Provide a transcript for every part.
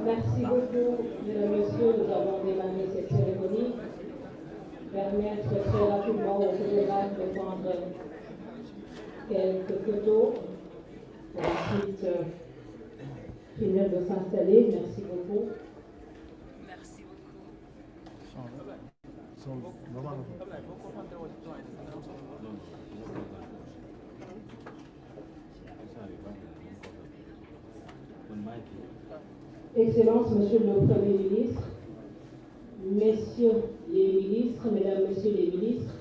Merci beaucoup, mesdames et messieurs. Nous avons démarré cette cérémonie. Permettre très rapidement aux photographes de prendre quelques photos pour ensuite finir de s'installer. Merci beaucoup. Merci beaucoup. Excellences, Monsieur le Premier ministre, Messieurs les ministres, Mesdames, Messieurs les ministres,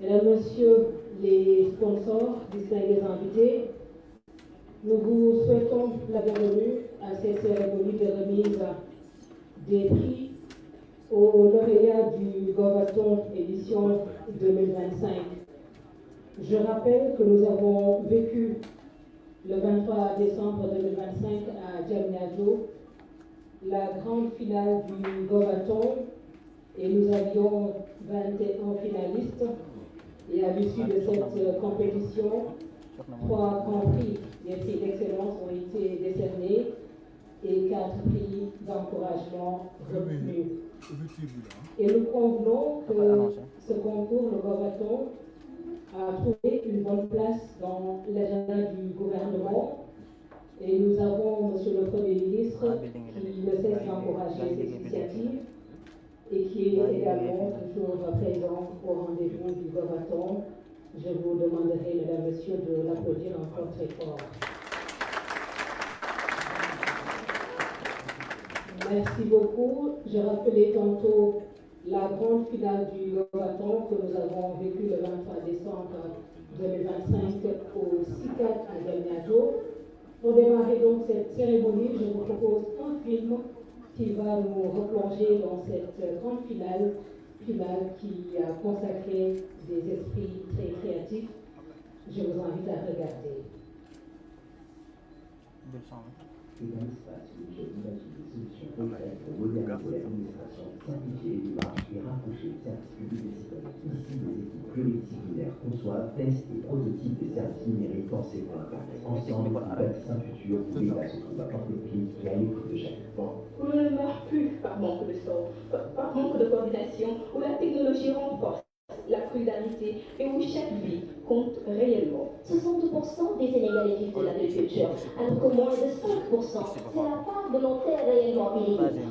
Mesdames, Messieurs les sponsors, distingués invités, nous vous souhaitons la bienvenue à cette cérémonie de remise des prix aux lauréats du Govaton édition 2025. Je rappelle que nous avons vécu le 23 décembre 2025 à Diamniadio la grande finale du Govaton et nous avions 21 finalistes et à l'issue de cette compétition, 3 grands prix, les prix d'excellence ont été décernés et 4 prix d'encouragement retenus. Et nous convenons que ce concours, le Govaton, a trouvé une bonne place dans l'agenda du gouvernement. Et nous avons, Monsieur le Premier ministre, qui ne cesse d'encourager cette initiative et qui est également toujours présent au rendez-vous du Govaton. Je vous demanderai, Mesdames, Messieurs, de l'applaudir encore très fort. Merci beaucoup. Je rappelais tantôt la grande finale du Govaton que nous avons vécue le 23 décembre 2025 au CICAD à Diamniadio. Pour démarrer donc cette cérémonie, je vous propose un film qui va nous replonger dans cette grande finale qui a consacré des esprits très créatifs. Je vous invite à regarder. Mesdames, je imagine des solutions concrètes pour moderniser l'administration, simplifier les démarches et rapprocher les services publics des citoyens. Ici, les équipes pluridisciplinaires conçoivent, testent et prototypent des services numériques pensés pour Internet. Ensemble, ils bâtissent un futur où l'État se trouve à portée de clic et à l'écoute de chaque pan. On ne meurt plus par manque de sang, par manque de coordination, où la technologie renforce la prudalité et où chaque vie compte réellement. 60% des Sénégalais vivent de l'agriculture, alors que moins de 5%, c'est la part de nos terres réellement irriguées.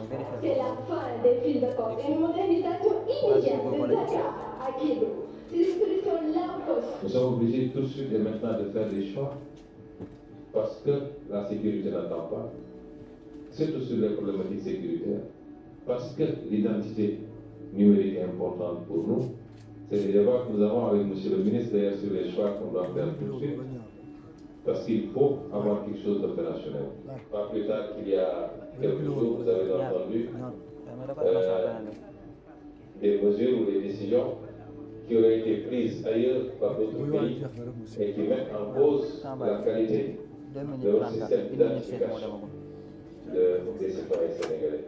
C'est la fin des fils de côte et une modernisation immédiate de Dakar à Kédougou. C'est une solution là-haut. Nous sommes obligés tout de suite et maintenant de faire des choix parce que la sécurité n'attend pas, surtout sur les problématiques sécuritaires, parce que l'identité numérique est importante pour nous. C'est des débats que nous avons avec M. le ministre d'ailleurs sur les choix qu'on doit faire tout de suite. Parce qu'il faut avoir quelque chose d'opérationnel. Pas plus tard qu'il y a quelques jours, vous avez entendu des mesures ou des décisions qui auraient été prises ailleurs par d'autres pays et qui mettent en cause la qualité de notre système d'identification des citoyens sénégalais.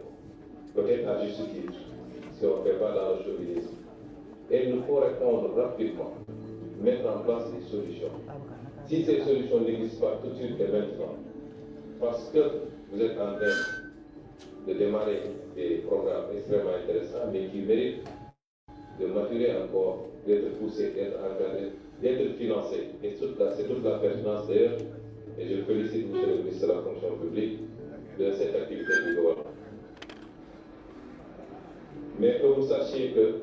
Peut-être à juste titre, si on ne fait pas dans le chauvinisme. Et il nous faut répondre rapidement, mettre en place des solutions. Si ces solutions n'existent pas tout de suite et maintenant, parce que vous êtes en train de démarrer des programmes extrêmement intéressants, mais qui méritent de maturer encore, d'être poussés, d'être encadrés, d'être financés. Et c'est toute la pertinence d'ailleurs, et je félicite M. le ministre de la fonction publique de cette activité du gouvernement. Mais que vous sachiez que,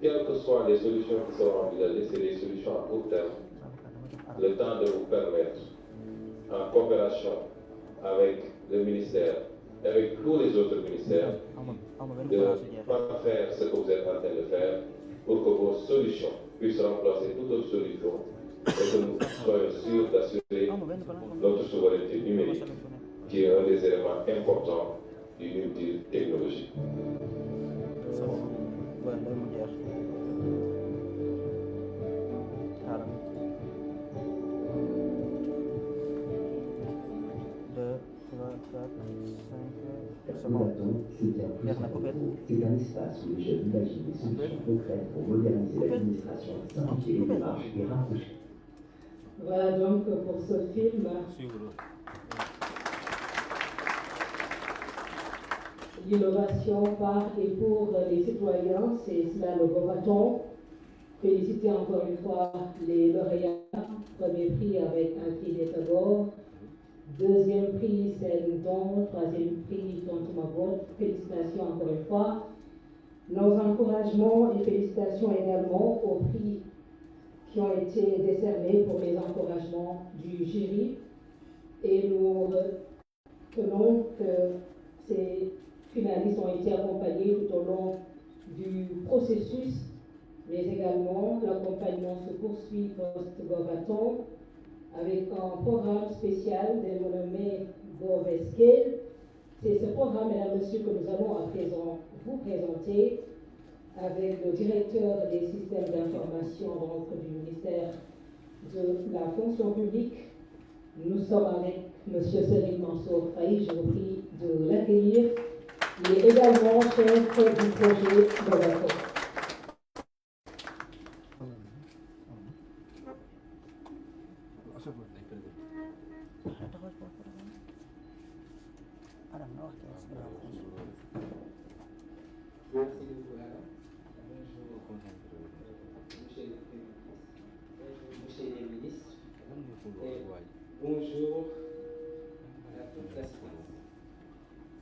quelles que soient les solutions qui seront envisagées, c'est des solutions à court terme. Le temps de vous permettre, en coopération avec le ministère, avec tous les autres ministères, de faire ce que vous êtes en train de faire pour que vos solutions puissent remplacer toute autre solution et que nous soyons sûrs d'assurer notre souveraineté numérique, qui est un des éléments importants inutile technologie. Platon, c'est bien plus qu'un propos. C'est un espace où les jeunes imaginent des solutions concrètes pour moderniser l'administration, simplifier les démarches et rapprocher. Voilà donc pour ce film. L'innovation par et pour les citoyens, c'est cela le beau bâton. Féliciter encore une fois les lauréats. Premier prix avec un prix d'État d'or. Deuxième prix, Celle-Don. Troisième prix, Tontomabot. Félicitations encore une fois. Nos encouragements et félicitations également aux prix qui ont été décernés pour les encouragements du jury. Et nous tenons que ces finalistes ont été accompagnés tout au long du processus, mais également l'accompagnement se poursuit post-Govaton avec un programme spécial dénommé GovScale. C'est ce programme, mesdames et messieurs, que nous allons à présent vous présenter avec le directeur des systèmes d'information donc, du ministère de la fonction publique. Nous sommes avec M. Serine Mansour Faye, je vous prie de l'accueillir. Il est également chef du projet Govaton. Merci beaucoup, Alain. Bonjour, monsieur les ministres. Et bonjour à toute l'assistance.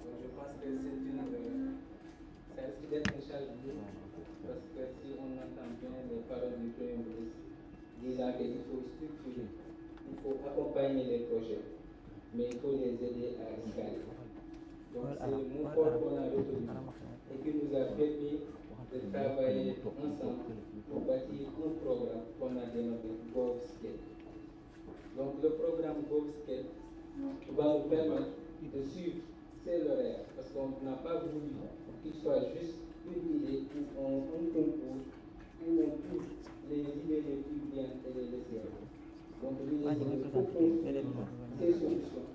Donc, je pense que ça risque d'être un challenge parce que si on entend bien les paroles du Premier ministre disant qu'il faut structurer, il faut accompagner les projets, mais il faut les aider à escaler. Donc c'est le mot fort qu'on a retenu et qui nous a permis de travailler ensemble pour bâtir un programme qu'on a dénommé GovScale. Donc le programme GovScale va nous permettre de suivre ces lauréats parce qu'on n'a pas voulu qu'il soit juste une idée ou un concours où on trouve les idées les plus bien et les laisser. Donc l'idée c'est de proposer ces solutions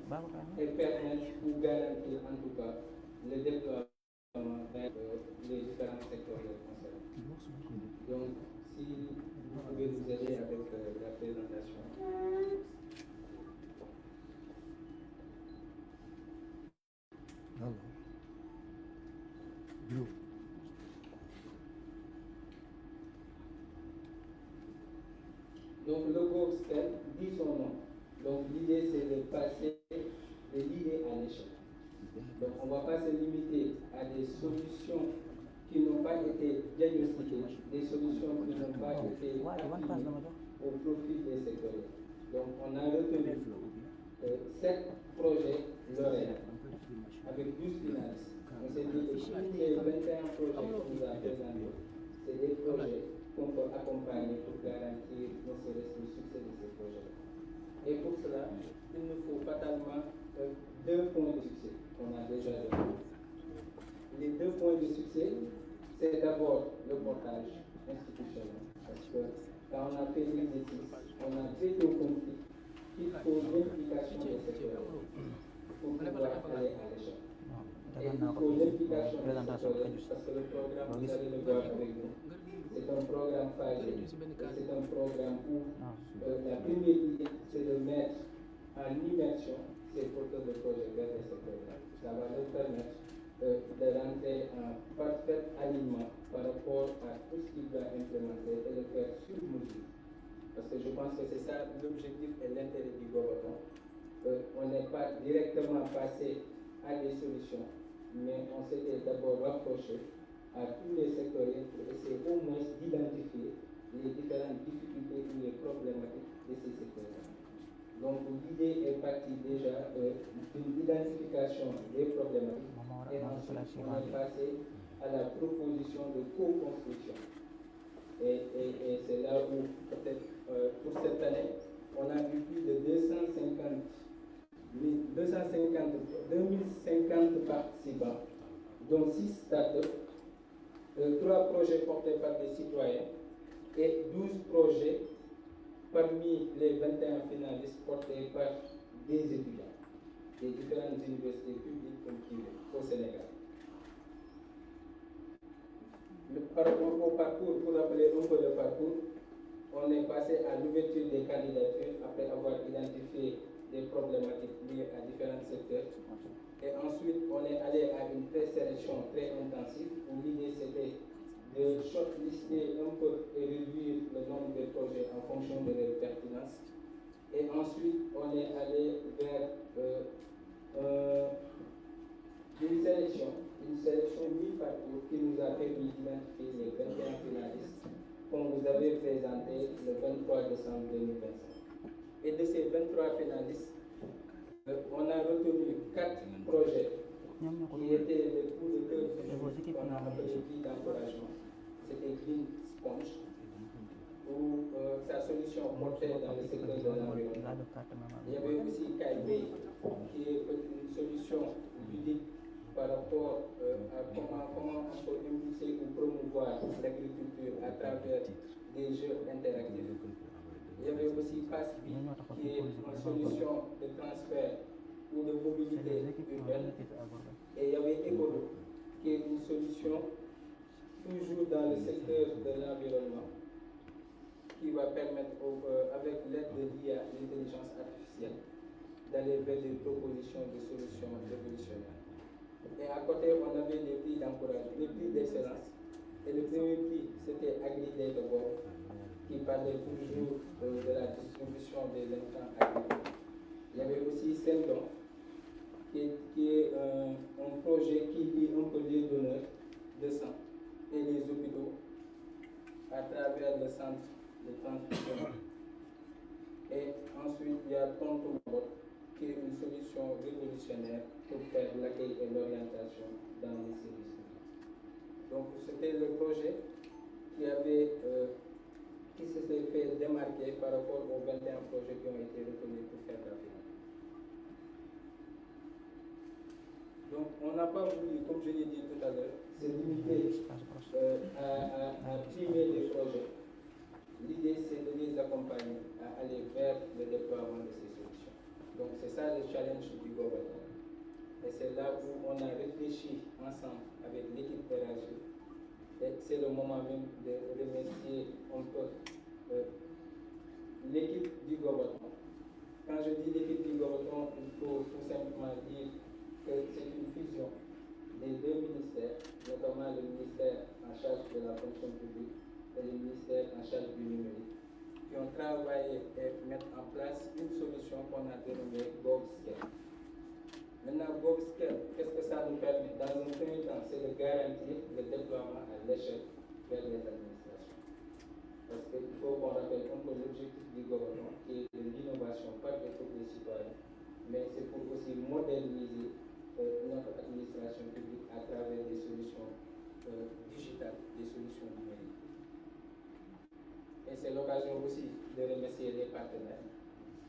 et permettre ou garantir en tout cas le déploiement vers les différents secteurs concernés. Donc si vous pouvez nous aider avec la présentation. Donc le GovScale dit son nom. Donc l'idée c'est de passer de l'idée à l'échelle. Donc on ne va pas se limiter à des solutions qui n'ont pas été diagnostiquées, des solutions qui n'ont pas été appliquées au profit des secteurs. Donc on a retenu 7 projets lauréats avec 12 finalistes. On s'est dit que tous les 21 projets qu'on nous a présentés, c'est des projets qu'on peut accompagner pour garantir ne serait-ce que le succès de ces projets. Et pour cela, il nous faut fatalement 2 points de succès qu'on a déjà donnés. Les 2 points de succès, c'est d'abord le portage institutionnel. Parce que quand on a fait l'exercice, on a très tôt compris qu'il faut l'implication des secteurs pour pouvoir aller à l'échelle. Et il faut l'implication des secteurs parce que le programme, vous allez le voir avec nous, c'est un programme phasé, c'est un programme où la première idée, c'est de mettre en immersion ces porteurs de projets vers les secteurs. Ça va leur permettre de rentrer en parfait alignement par rapport à tout ce qu'ils doivent implémenter et le faire sur mesure. Parce que je pense que c'est ça l'objectif et l'intérêt du gouvernement. On n'est pas directement passé à des solutions, mais on s'était d'abord rapproché à tous les secteurs pour essayer au moins d'identifier les différentes difficultés ou les problématiques de ces secteurs. Donc l'idée est partie déjà d'une identification des problématiques et ensuite on est passé à la proposition de co-construction. Et c'est là où peut-être pour cette année, on a eu plus de 250 2050 participants, dont 6 startups, 3 projets portés par des citoyens et 12 projets parmi les 21 finalistes portés par des étudiants des différentes universités publiques comme privées au Sénégal. Par rapport au parcours, pour rappeler un peu le parcours, on est passé à l'ouverture des candidatures après avoir identifié des problématiques liées à différents secteurs. Et ensuite, on est allé à une présélection très intensive où l'idée c'était de shortlister un peu et réduire le nombre de projets en fonction de leur pertinence. Et ensuite, on est allé vers une sélection mi-parcours qui nous a permis d'identifier les 21 finalistes qu'on vous avait présentés le 23 décembre 2025. Et de ces 23 finalistes, on a retenu 4 projets qui étaient le coup de cœur qu'on a appelé prix d'encouragement. C'était Green Sponge, où sa solution portait dans le secteur de l'environnement. Il y avait aussi Kaibé, qui est une solution ludique par rapport à comment on peut impulser ou promouvoir l'agriculture à travers des jeux interactifs. Il y avait aussi PASSBI, qui est une solution de transfert ou de mobilité urbaine. Et il y avait Ecolo, qui est une solution toujours dans le secteur de l'environnement, qui va permettre, avec l'aide de l'IA, l'intelligence artificielle, d'aller vers des propositions de solutions révolutionnaires. Et à côté, on avait les prix d'encouragement, les prix d'excellence. Et le premier prix, c'était AgriData World, qui parlait toujours de la distribution des intrants agricoles. Il y avait aussi Sendon, qui est un projet qui lie un peu les donneurs de sang et les hôpitaux à travers le centre de transfusion. Et ensuite, il y a Tontomobot, qui est une solution révolutionnaire pour faire l'accueil et l'orientation dans les services publics. Donc, c'était le projet qui s'était fait démarquer par rapport aux 21 projets qui ont été retenus pour faire la finale. Donc, on n'a pas voulu, comme je l'ai dit tout à l'heure, se limiter à primer les projets. L'idée, c'est de les accompagner à aller vers le déploiement de ces solutions. Donc, c'est ça le challenge du gouvernement. Et c'est là où on a réfléchi ensemble avec l'équipe RAG. Et c'est le moment même de remercier un peu l'équipe du gouvernement. Quand je dis l'équipe du gouvernement, il faut tout simplement dire que c'est une fusion des 2 ministères, notamment le ministère en charge de la fonction publique et le ministère en charge du numérique, qui ont travaillé et mettre en place une solution qu'on a dénommée GovScale. Maintenant, GovScale, qu'est-ce que ça nous permet? Dans un premier temps, c'est de garantir le déploiement à l'échelle vers les administrations. Parce qu'il faut qu'on rappelle un peu l'objectif du gouvernement, qui est de l'innovation par et pour les citoyens, mais c'est pour aussi moderniser notre administration publique à travers des solutions digitales, des solutions numériques. Et c'est l'occasion aussi de remercier les partenaires,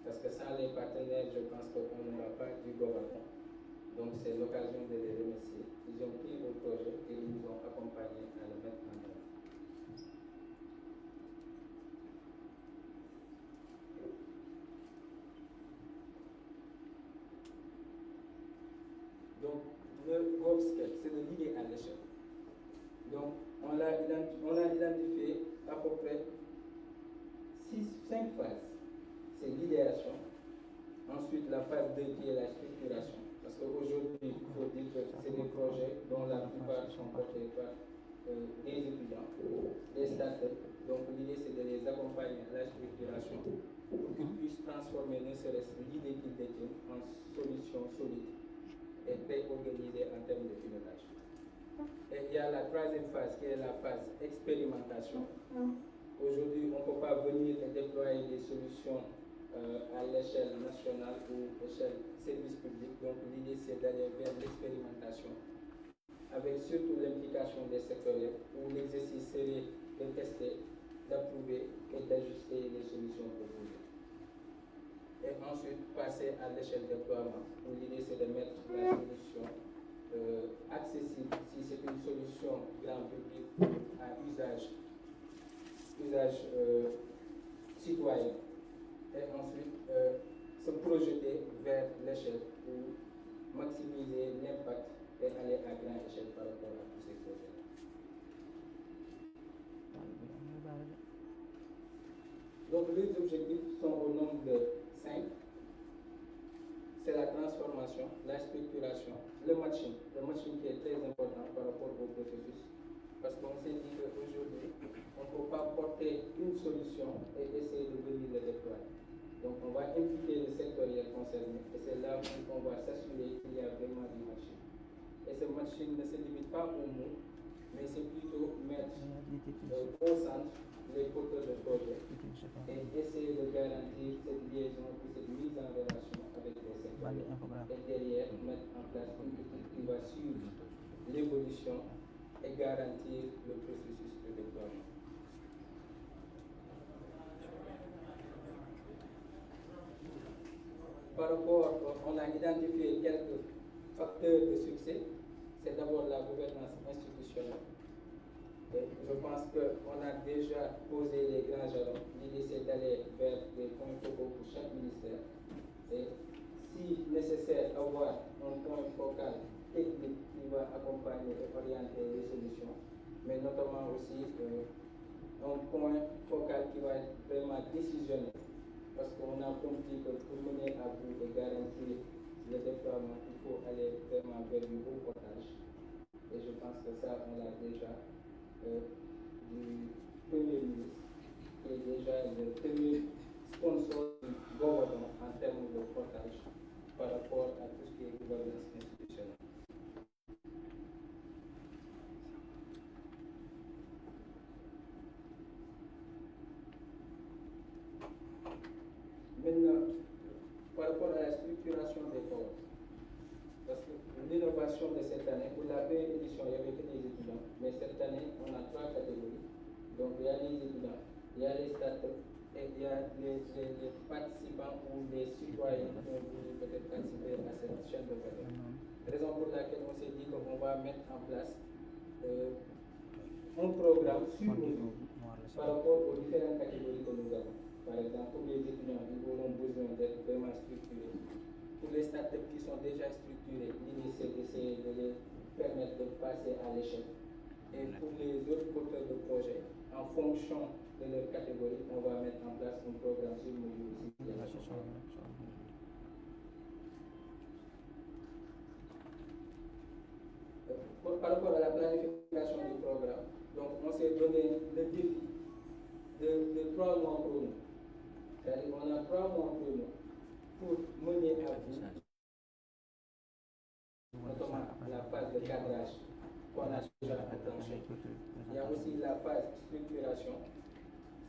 parce que sans les partenaires, je pense qu'on n'aura pas du gouvernement. Donc c'est l'occasion de les remercier. Ils ont pris au projet et ils nous ont accompagnés à le mettre en œuvre. Donc le GovScale, c'est de l'idée à l'échelle. Donc on a identifié à peu près 5 phases. C'est l'idéation. Ensuite, la phase 2 qui est la structuration. Parce qu'aujourd'hui, il faut dire que c'est des projets dont la plupart sont portés par des étudiants, des startups. Donc l'idée, c'est de les accompagner à la structuration pour qu'ils puissent transformer ne serait-ce que l'idée qu'ils détiennent en solution solide et très organisée en termes de pilotage. Et il y a la troisième phase qui est la phase expérimentation. Aujourd'hui, on ne peut pas venir et déployer des solutions à l'échelle nationale ou échelle service public. Donc l'idée, c'est d'aller vers l'expérimentation, avec surtout l'implication des secteurs où l'exercice serait de tester, d'approuver et d'ajuster les solutions proposées. Et ensuite passer à l'échelle de déploiement, où l'idée c'est de mettre la solution accessible, si c'est une solution grand public à usage citoyen, et ensuite se projeter vers l'échelle pour maximiser l'impact et aller à grande échelle par rapport à tous ces projets. Donc les objectifs sont au nombre de 5. C'est la transformation, la structuration, le matching qui est très important par rapport au processus. Parce qu'on s'est dit qu'aujourd'hui, on ne peut pas porter une solution et essayer de venir le déployer. Donc on va impliquer le sectoriel concerné et c'est là où on va s'assurer qu'il y a vraiment du matching. Et ce matching ne se limite pas aux mots, mais c'est plutôt mettre au centre les porteurs de projet et essayer de garantir cette liaison ou cette mise en relation avec les secteurs. Et derrière, mettre en place une équipe qui va suivre l'évolution et garantir le processus de déploiement. Par rapport, on a identifié quelques facteurs de succès. C'est d'abord la gouvernance institutionnelle. Et je pense qu'on a déjà posé les grands jalons. L'idée c'est d'aller vers des points focaux pour chaque ministère. Et si nécessaire, avoir un point focal technique qui va accompagner et orienter les solutions, mais notamment aussi un point focal qui va être vraiment décisionnaire. Parce qu'on a compris que pour mener à bout et garantir le déploiement, il faut aller vraiment vers du haut portage. Et je pense que ça, on l'a déjà du Premier ministre, qui est déjà le premier sponsor du gouvernement en termes de portage par rapport à tout ce qui est gouvernance institutionnelle. Maintenant, par rapport à la structuration des corps, parce que l'innovation de cette année, pour la première édition, il n'y avait que des étudiants, mais cette année, on a 3 catégories. Donc, il y a les étudiants, il y a les startups et il y a les participants ou les citoyens qui ont voulu peut-être participer à cette chaîne de valeur. Raison pour laquelle on s'est dit qu'on va mettre en place un programme sur mesure par rapport aux différentes catégories que nous avons. Par exemple, pour les étudiants, ils auront besoin d'être vraiment structurés. Pour les startups qui sont déjà structurés, l'idée c'est d'essayer de les permettre de passer à l'échelle. Et pour les autres porteurs de projets, en fonction de leur catégorie, on va mettre en place un programme sur mesure aussi. Par rapport à la planification du programme, donc on s'est donné le défi de 3 mois chrono. C'est-à-dire qu'on a 3 mois chrono pour mener à bout notamment la phase de cadrage qu'on a déjà enclenchée. Il y a aussi la phase structuration.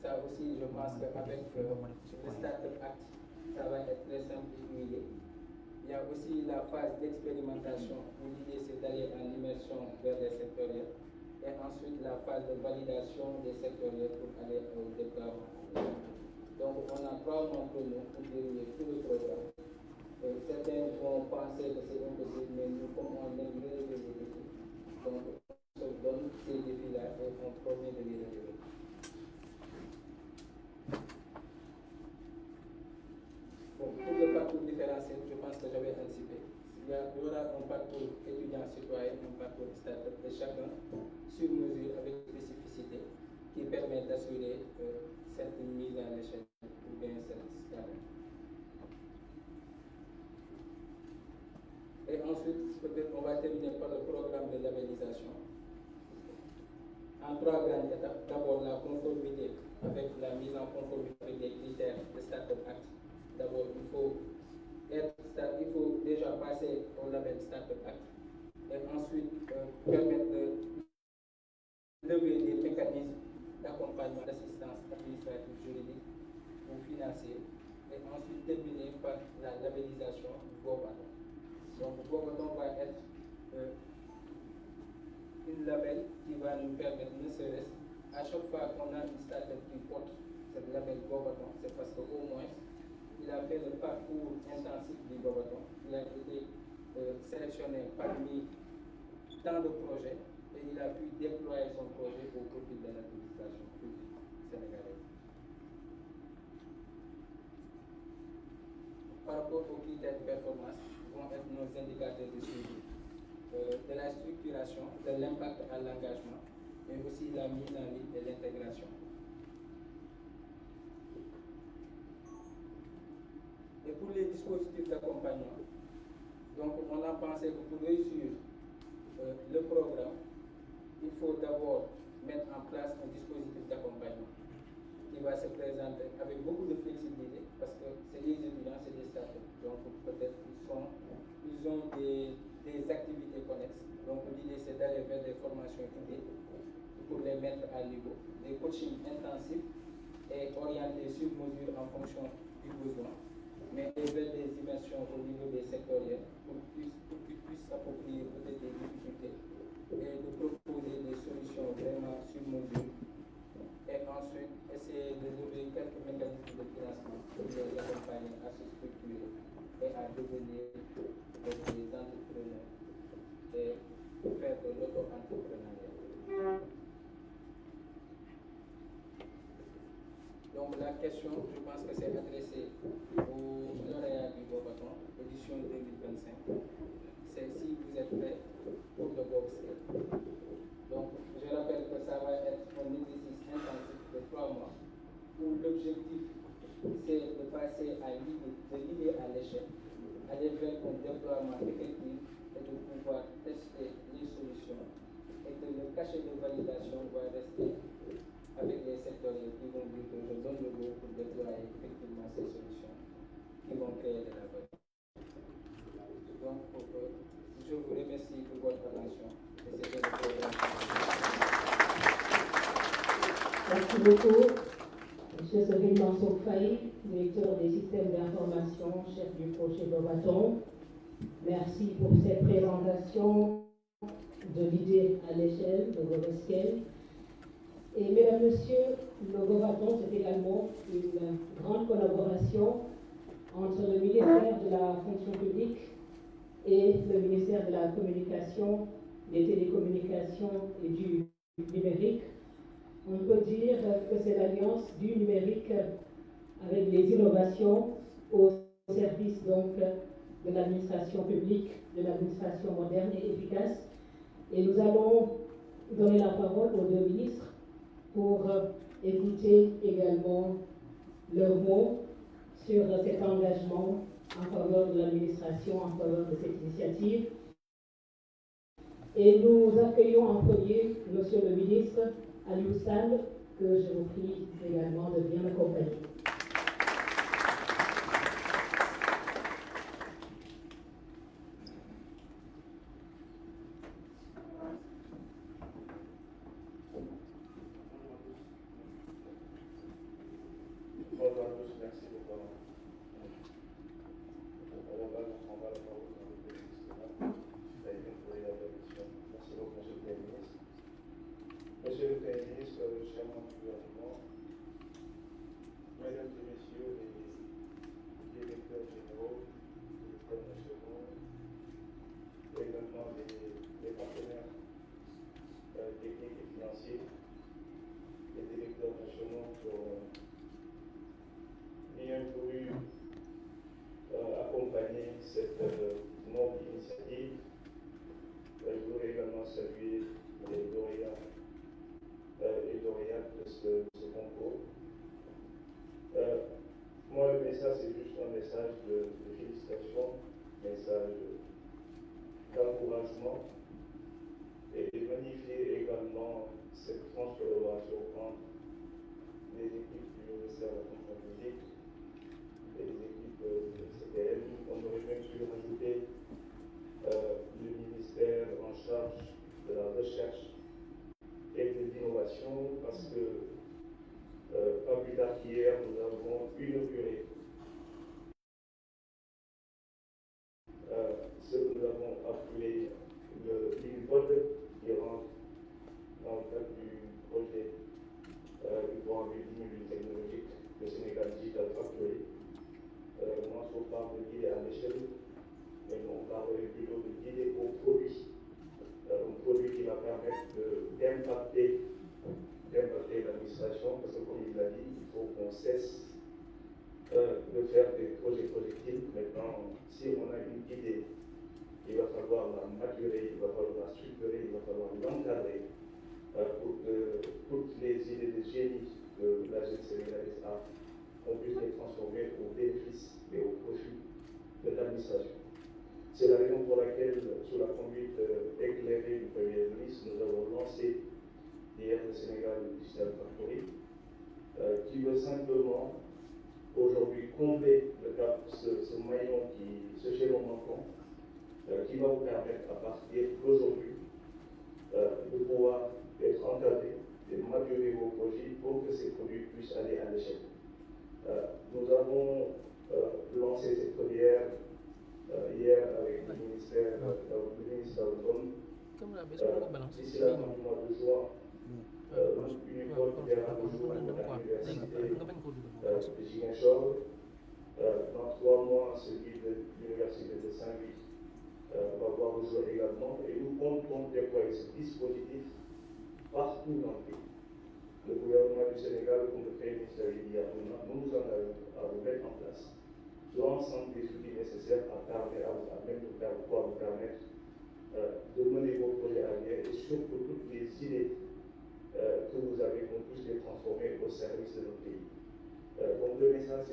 Ça aussi, je pense qu'avec le Startup Act, ça va être très simple et fluide. Il y a aussi la phase d'expérimentation où l'idée c'est d'aller en immersion vers les sectoriels. Et ensuite la phase de validation des sectoriels pour aller au déploiement. Donc on a 3 mois chrono pour dérouler tout le programme. Certains vont penser que c'est impossible, mais nous, comme on aime relever les défis, donc on se donne ces défis-là et on promet de les relever. Bon, pour le parcours différencié, je pense que j'avais anticipé. Il y aura un parcours étudiant citoyen, un parcours startup, et chacun sur mesure avec spécificité qui permet d'assurer cette mise à l'échelle ou bien cette scale. Et ensuite, peut-être on va terminer par le programme de labellisation. En 3 grandes étapes. D'abord, la conformité avec la mise en conformité avec les critères de Startup Act. D'abord, il faut déjà passer au label Startup Act. Et ensuite, permettre de lever des mécanismes d'accompagnement, d'assistance administrative, juridique ou financier. Et ensuite, terminer par la labellisation du GoBaton. Donc, le GoBaton va être une label qui va nous permettre, ne serait-ce, à chaque fois qu'on a une startup qui porte cette label GoBaton, c'est parce qu'au moins il a fait le parcours intensif du Bobaton. Il a été sélectionné parmi tant de projets et il a pu déployer son projet au profit de l'administration publique sénégalaise. Par rapport aux critères de performance, vont être nos indicateurs de suivi de la structuration, de l'impact à l'engagement, mais aussi la mise en ligne et l'intégration. Et pour les dispositifs d'accompagnement, donc on a pensé que pour réussir le programme, il faut d'abord mettre en place un dispositif d'accompagnement qui va se présenter avec beaucoup de flexibilité parce que c'est des étudiants, c'est des startups. Donc peut-être ils ont des activités connexes. Donc l'idée c'est d'aller vers des formations guidées pour les mettre à niveau, des coachings intensifs et orientés sur mesure en fonction du besoin, mais vers des immersions au niveau des sectoriels pour qu'ils puissent s'approprier peut-être des difficultés et de proposer des solutions vraiment sur mesure. Et ensuite, essayer de lever quelques mécanismes de financement pour les accompagner à se structurer et à devenir des entrepreneurs et faire de l'auto-entrepreneuriat. Donc la question, je pense que c'est adressé aux lauréats du Bobaton, édition 2025. C'est si vous êtes prêts pour le GovScale. Donc je rappelle que ça va être un exercice intensif de 3 mois où l'objectif c'est de passer de l'idée à l'échelle, aller vers un déploiement effectif et de pouvoir tester les solutions et que le cachet de validation doit rester avec les sectoriels qui vont dire que je donne le go pour déployer effectivement ces solutions qui vont créer de la valeur. Donc, je vous remercie pour votre attention et c'était le programme. Merci beaucoup, M. Sorin Mansour Faye, directeur des systèmes d'information, chef du projet Bobaton. Merci pour cette présentation de l'idée à l'échelle de GovScale. Et mesdames, messieurs, le Bobaton, c'est également une grande collaboration entre le ministère de la fonction publique et le ministère de la communication, des télécommunications et du numérique. On peut dire que c'est l'alliance du numérique avec les innovations au service donc de l'administration publique, de l'administration moderne et efficace. Et nous allons donner la parole aux deux ministres pour écouter également leurs mots sur cet engagement en faveur de l'administration, en faveur de cette initiative. Et nous accueillons en premier Monsieur le ministre Aliou Sall, que je vous prie également de bien accompagner. Bonjour à tous, merci beaucoup. On va la parole à notre ministre pour l'évaluation. Merci beaucoup, Monsieur le Premier ministre. Monsieur le Premier ministre, chers membres du gouvernement, mesdames et messieurs les directeurs généraux, les directeurs nationaux, également les partenaires techniques et financiers, les directeurs nationaux qui ont bien voulu accompagner cette noble initiative. Je voudrais également saluer les lauréats et lauréates de ce concours. Moi, le message, c'est juste un message de félicitations, message d'encouragement et de magnifier également cette franche collaboration entre les équipes du ministère de la fonction publique et les équipes de CPM. On aurait même pu rajouter le ministère en charge de la recherche et de l'innovation parce que pas plus tard qu'hier, nous avons inauguré ce que nous avons appelé l'INPOD qui rentre dans le cadre du projet du programme technologique, le Sénégal Digital Factory. actuellement, on parle de guider à l'échelle, mais on parlerait plutôt de guider au produit. Un produit qui va permettre d'impacter l'administration, parce que comme il l'a dit, il faut qu'on cesse de faire des projets projectiles. Maintenant, si on a une idée, il va falloir la maturer, il va falloir la structurer, il va falloir l'encadrer pour que toutes les idées de génie de la jeune sénégalaise a, on puisse les transformer au bénéfice et au profit de l'administration. C'est la raison pour laquelle, sous la conduite éclairée du Premier ministre, nous avons lancé hier le Sénégal Digital Factory, qui veut simplement aujourd'hui combler ce maillon, ce jalon manquant, qui va vous permettre à partir d'aujourd'hui de pouvoir être encadré, de maturer vos projets pour que ces produits puissent aller à l'échelle. Nous avons lancé cette première hier avec le ministère de l'Automne. D'ici là, dans le mois de juin, une école qui verra le jour à l'université de Ziguinchor. Dans 3 mois, celui de l'université de Saint-Louis va voir le jour également. Et nous comptons déployer ce dispositif partout dans le pays. Le gouvernement du Sénégal, comme le Premier ministre l'a dit il y a un an, nous nous engageons à vous mettre en place l'ensemble des outils nécessaires à même pouvoir vous permettre de mener vos projets à bien et surtout toutes les idées que vous avez, qu'on puisse les transformer au service de notre pays. Donc le message,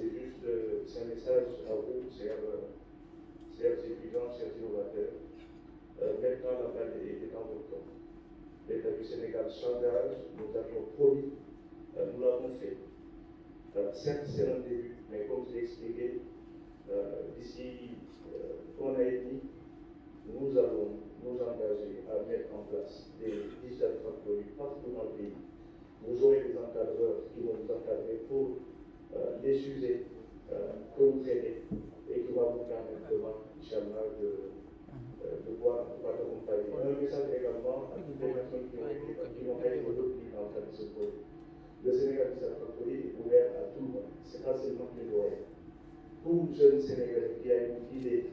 c'est un message à vous, chers étudiants, chers innovateurs. Maintenant, la balle est dans votre camp. L'État du Sénégal s'engage, nous avions promis, nous l'avons fait. Certes, c'est un début, mais comme je l'ai expliqué, d'ici 1 an et demi, nous allons nous engager à mettre en place des digital factories partout dans le pays. Vous aurez des encadreurs qui vont vous encadrer pour les sujets que vous aidez et qui vont vous permettre demain, Inch'Allah, de pouvoir accompagner. Un message également à toutes les personnes qui ont été retenues dans le cadre de ce projet. Le Sénégal Digital Factory est ouvert à tout le monde. Ce n'est pas seulement les loyers. Tout jeune Sénégalais qui a une idée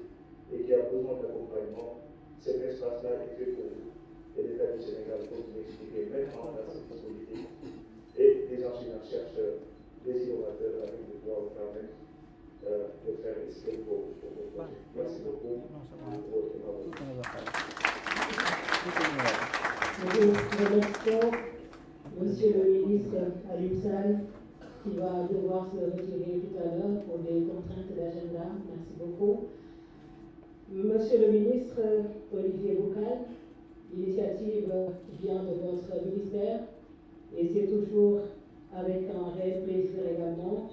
et qui a besoin d'accompagnement, cet espace-là est fait pour vous. Et l'État du Sénégal, comme vous l'expliquez, mettre en place ce dispositif et des enseignants-chercheurs, des innovateurs avec le pouvoir vous permettre de faire escape pour vos projets. Merci beaucoup pour votre Nous remercions Monsieur le ministre Aliou Sall, qui va devoir se retirer tout à l'heure pour des contraintes d'agenda. Merci beaucoup. Monsieur le ministre Olivier Boucal, l'initiative vient de votre ministère et c'est toujours avec un réel plaisir également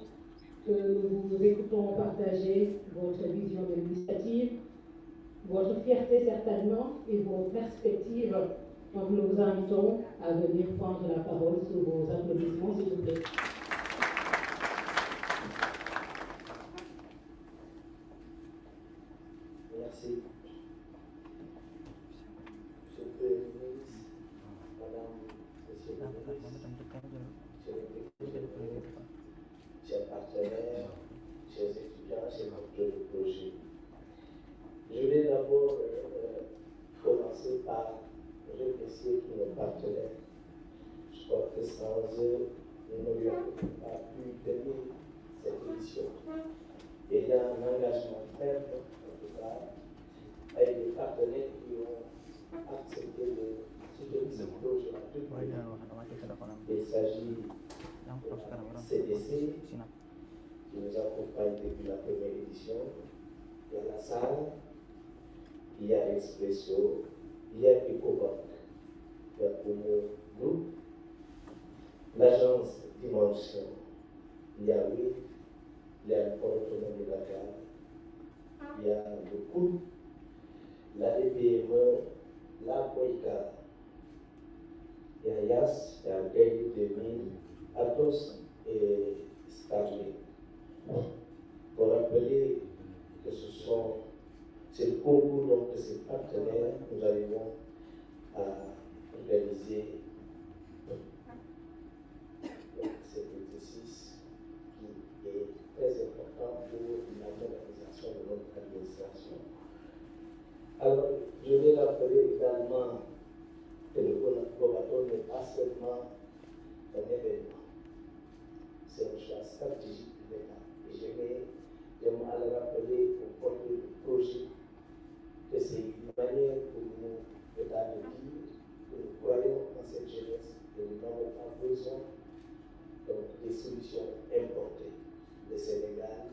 que nous vous écoutons partager votre vision de l'initiative, votre fierté certainement et vos perspectives. Donc nous vous invitons à venir prendre la parole sous vos applaudissements, s'il vous plaît. Merci. Monsieur le Premier ministre, Madame, Monsieur le ministre, chers partenaires, chers étudiants, chers porteurs de projet. Je vais d'abord commencer par remercier tous nos partenaires. Je crois que sans eux, nous n'aurions pas pu tenir cette édition. Et il y a un engagement ferme, en tout cas, avec des partenaires qui ont accepté de soutenir ce projet à tout le monde. Il s'agit de CDC, qui nous accompagne depuis la première édition. Il y a la salle, il y a Expresso, il y a EcoBank, il y a Como Group, l'agence Dimension, il y a WIF, il y a le port autonome de Dakar, il y a le COUD, la DPME, la POICA, il y a YAS, il y a Daily 2000, Atos et Starlink. Pour rappeler que c'est le concours donc, de ces partenaires que nous arrivons à organiser cet exercice qui est très important pour la Alors, je vais rappeler également que le collaborateur n'est pas seulement un événement, c'est un choix stratégique de l'État. Et j'aimerais le rappeler au porteur du projet que c'est une manière pour nous, l'État, de dire que nous croyons en cette jeunesse, que nous n'avons pas besoin des solutions importées. Le Sénégal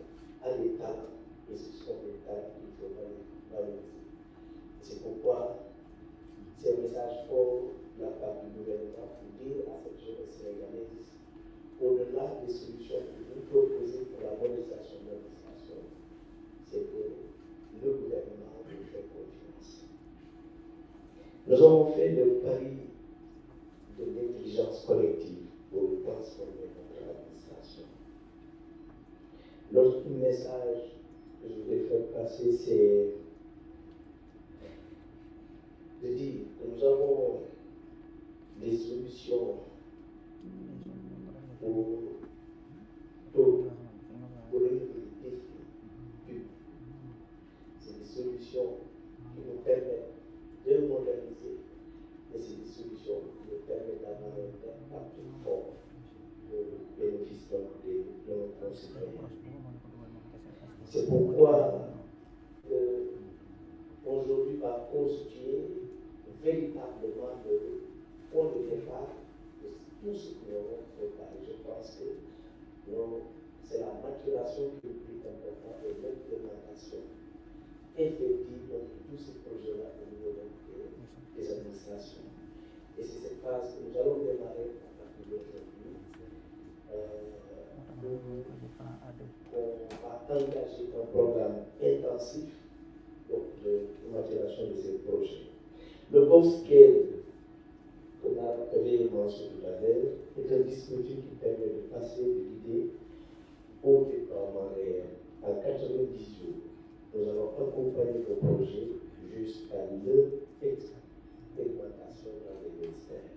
a des talents et ce sont des talents qu'il faut valoriser. C'est pourquoi c'est un message fort de la part du gouvernement pour dire à cette jeunesse sénégalaise, au-delà des solutions que vous proposez pour la modernisation de l'administration, c'est que le gouvernement nous fait confiance. Nous avons fait le pari de l'intelligence collective pour transformer notre administration. L'autre message que je voulais faire passer, c'est de dire que nous avons des solutions pour relever les défis publics. C'est des solutions qui nous permettent de moderniser, mais c'est des solutions qui nous permettent d'avoir un impact fort au bénéfice de nos concitoyens. C'est pourquoi aujourd'hui va constituer véritablement le point de départ de tout ce que nous avons préparé. Je pense que c'est la maturation qui est le plus important et l'implémentation effective de tous ces projets-là au niveau des administrations. Et c'est cette phase que nous allons démarrer à partir d'aujourd'hui. On va engager un programme intensif de maturation de ces projets. Le upscale que l'a rappelé mentionné tout à l'heure est un dispositif qui permet de passer de l'idée au déploiement réel. En 90 jours, nous allons accompagner le projet jusqu'à leur expérimentation dans les ministères.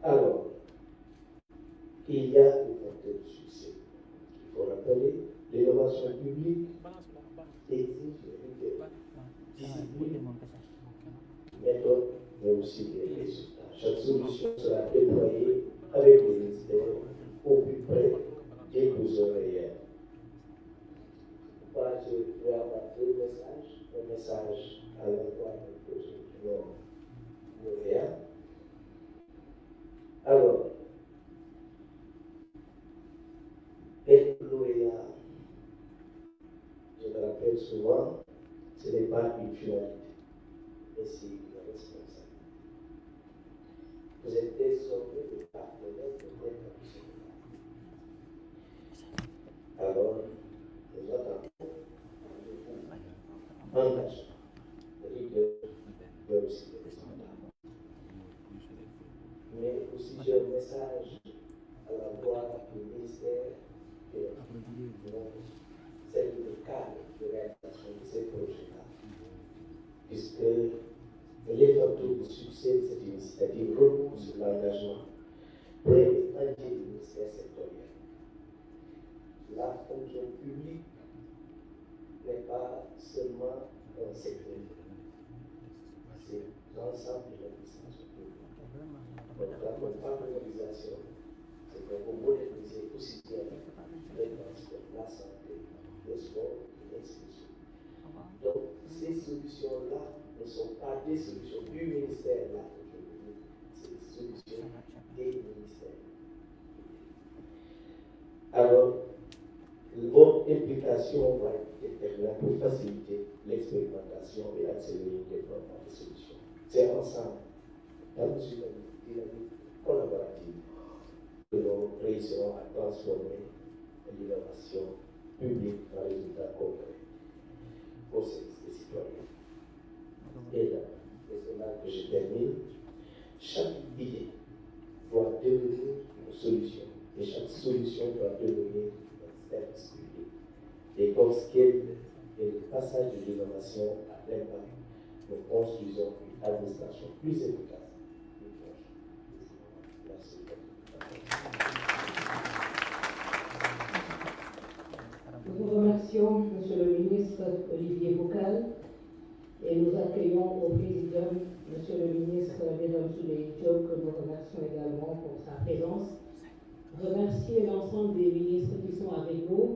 Alors, il y a des facteurs de succès. Il faut rappeler, l'innovation publique exige rigueur, discipline, méthode, mais aussi des résultats. Chaque solution sera déployée avec les ministères au plus près des besoins réels. Voilà, je vais avoir deux messages. Un message à l'endroit du projet Montréal. Alors, être lauréat, je le rappelle souvent, ce n'est pas une finalité, mais c'est une responsabilité. Vous êtes désormais le partenaire de l'établissement. Alors, nous attendons de vous engagement, rigueur, mais aussi des résultats. Mais aussi, j'ai un message à l'endroit du ministère et celle de cadre de réalisation de ces projets-là, puisque les facteurs de succès de cette initiative reposent sur l'engagement plein et entier du ministère sectoriel. La fonction publique n'est pas seulement un secteur, c'est l'ensemble de l'administration publique. Donc la patronalisation, c'est pour moderniser aussi bien le transport, la santé, le sport et l'instruction. Donc ces solutions-là ne sont pas des solutions du ministère-là, c'est des solutions des ministères. Alors, votre implication va être déterminante pour faciliter l'expérimentation et accélérer le déploiement des solutions. C'est ensemble, dans une dynamique collaborative, que nous réussirons à transformer l'innovation publique en résultat concret au service des citoyens. Et là, c'est là que je termine. Chaque idée doit devenir une solution et chaque solution doit devenir un service public. Et comme ce qu'est le passage de l'innovation à l'impact, nous construisons une administration plus efficace. Merci. Nous vous remercions, Monsieur le ministre Olivier Boukal. Et nous accueillons au Présidium Monsieur le ministre Birame Souleye Diop, que nous remercions également pour sa présence. Remercier l'ensemble des ministres qui sont avec nous,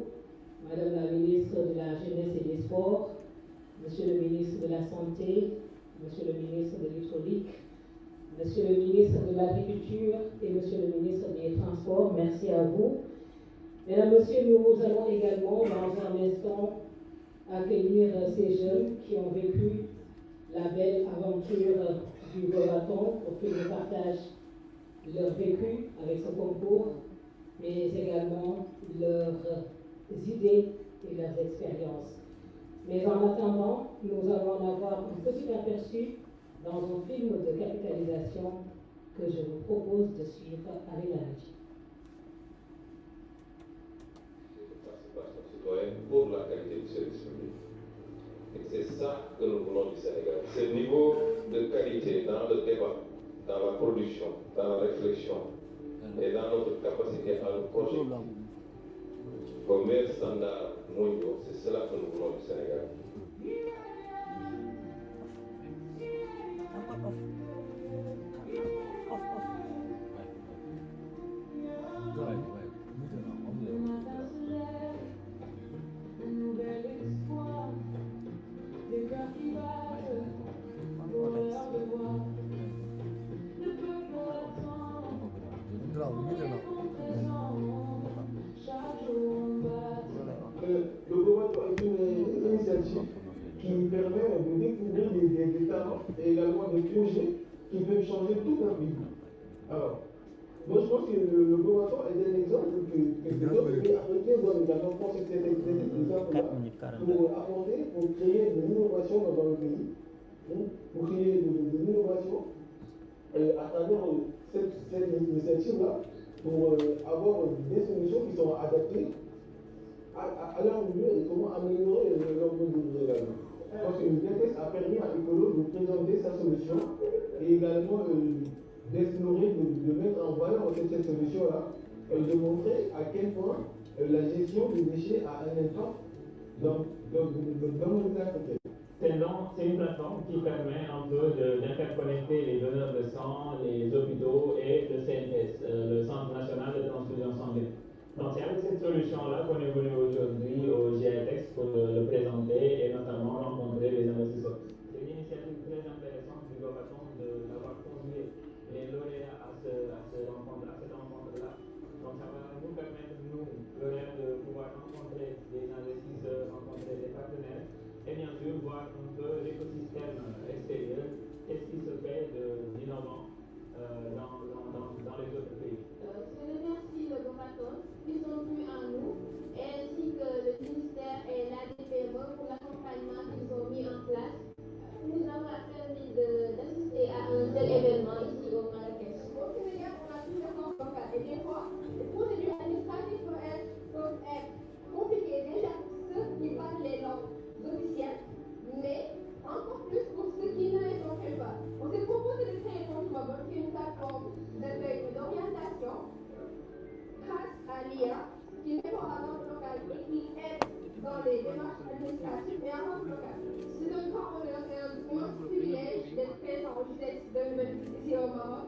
Madame la ministre de la Jeunesse et des Sports, Monsieur le ministre de la Santé, Monsieur le ministre de l'Hydraulique, Monsieur le ministre de l'Agriculture et Monsieur le ministre des Transports. Merci à vous. Mesdames, Messieurs, nous allons également dans un instant accueillir ces jeunes qui ont vécu la belle aventure du marathon pour qu'ils nous partagent leur vécu avec ce concours, mais également leurs idées et leurs expériences. Mais en attendant, nous allons en avoir un petit aperçu dans un film de capitalisation que je vous propose de suivre avec la régie. Participation citoyenne pour la qualité du service public. Et c'est ça que nous voulons du Sénégal. Ce niveau de qualité dans le débat, dans la production, dans la réflexion et dans notre capacité à nous projeter aux meilleurs standards mondiaux, c'est cela que nous voulons du Sénégal. Le Gomato est une initiative qui permet de découvrir des talents et également des projets qui peuvent changer tout un pays. Alors, moi je pense que le Gomato est un exemple que d'autres pays africains doivent également prendre cet exemple-là pour apporter, pour créer de l'innovation dans le pays, pour créer de l'innovation à travers cette initiative-là, pour avoir des solutions qui sont adaptées à leur milieu et comment améliorer leur mode de vie également. Parce que le BTS a permis à Ecolo de présenter sa solution et également d'explorer, de mettre en valeur cette solution-là et de montrer à quel point la gestion des déchets a un impact dans le cas africain. C'est une plateforme qui permet un peu d'interconnecter les donneurs de sang, les hôpitaux et le CNTS, le Centre national de transfusion sanguine. Donc c'est avec cette solution-là qu'on est venu aujourd'hui au GIATEX pour le présenter et notamment rencontrer les investisseurs. C'est une initiative très intéressante du gouvernement d'avoir conduit les lauréats à cette rencontre-là. Donc ça va nous permettre, nous, lauréats, de pouvoir rencontrer des investisseurs, rencontrer des partenaires et bien sûr voir un peu l'écosystème extérieur, qu'est-ce qui se fait d'innovant dans les autres pays. Je remercie le Gomaton qui sont venus à nous, ainsi que le ministère et l'ADPME pour l'accompagnement qu'ils ont mis en place. Nous avons permis d'assister à un tel événement ici au Marrakech. Au Sénégal, on a plus de forces locales et des fois, les procédures administratives peuvent être compliquées déjà pour ceux qui parlent les langues officielles, mais encore plus pour ceux qui ne les comprennent pas. On s'est proposé de créer une plateforme d'orientation grâce à l'IA qui répond à l'ordre local et qui aide dans les démarches administratives et à l'ordre local. C'est un grand honneur et un immense privilège d'être présent au GIATEX 2026 ici au Maroc.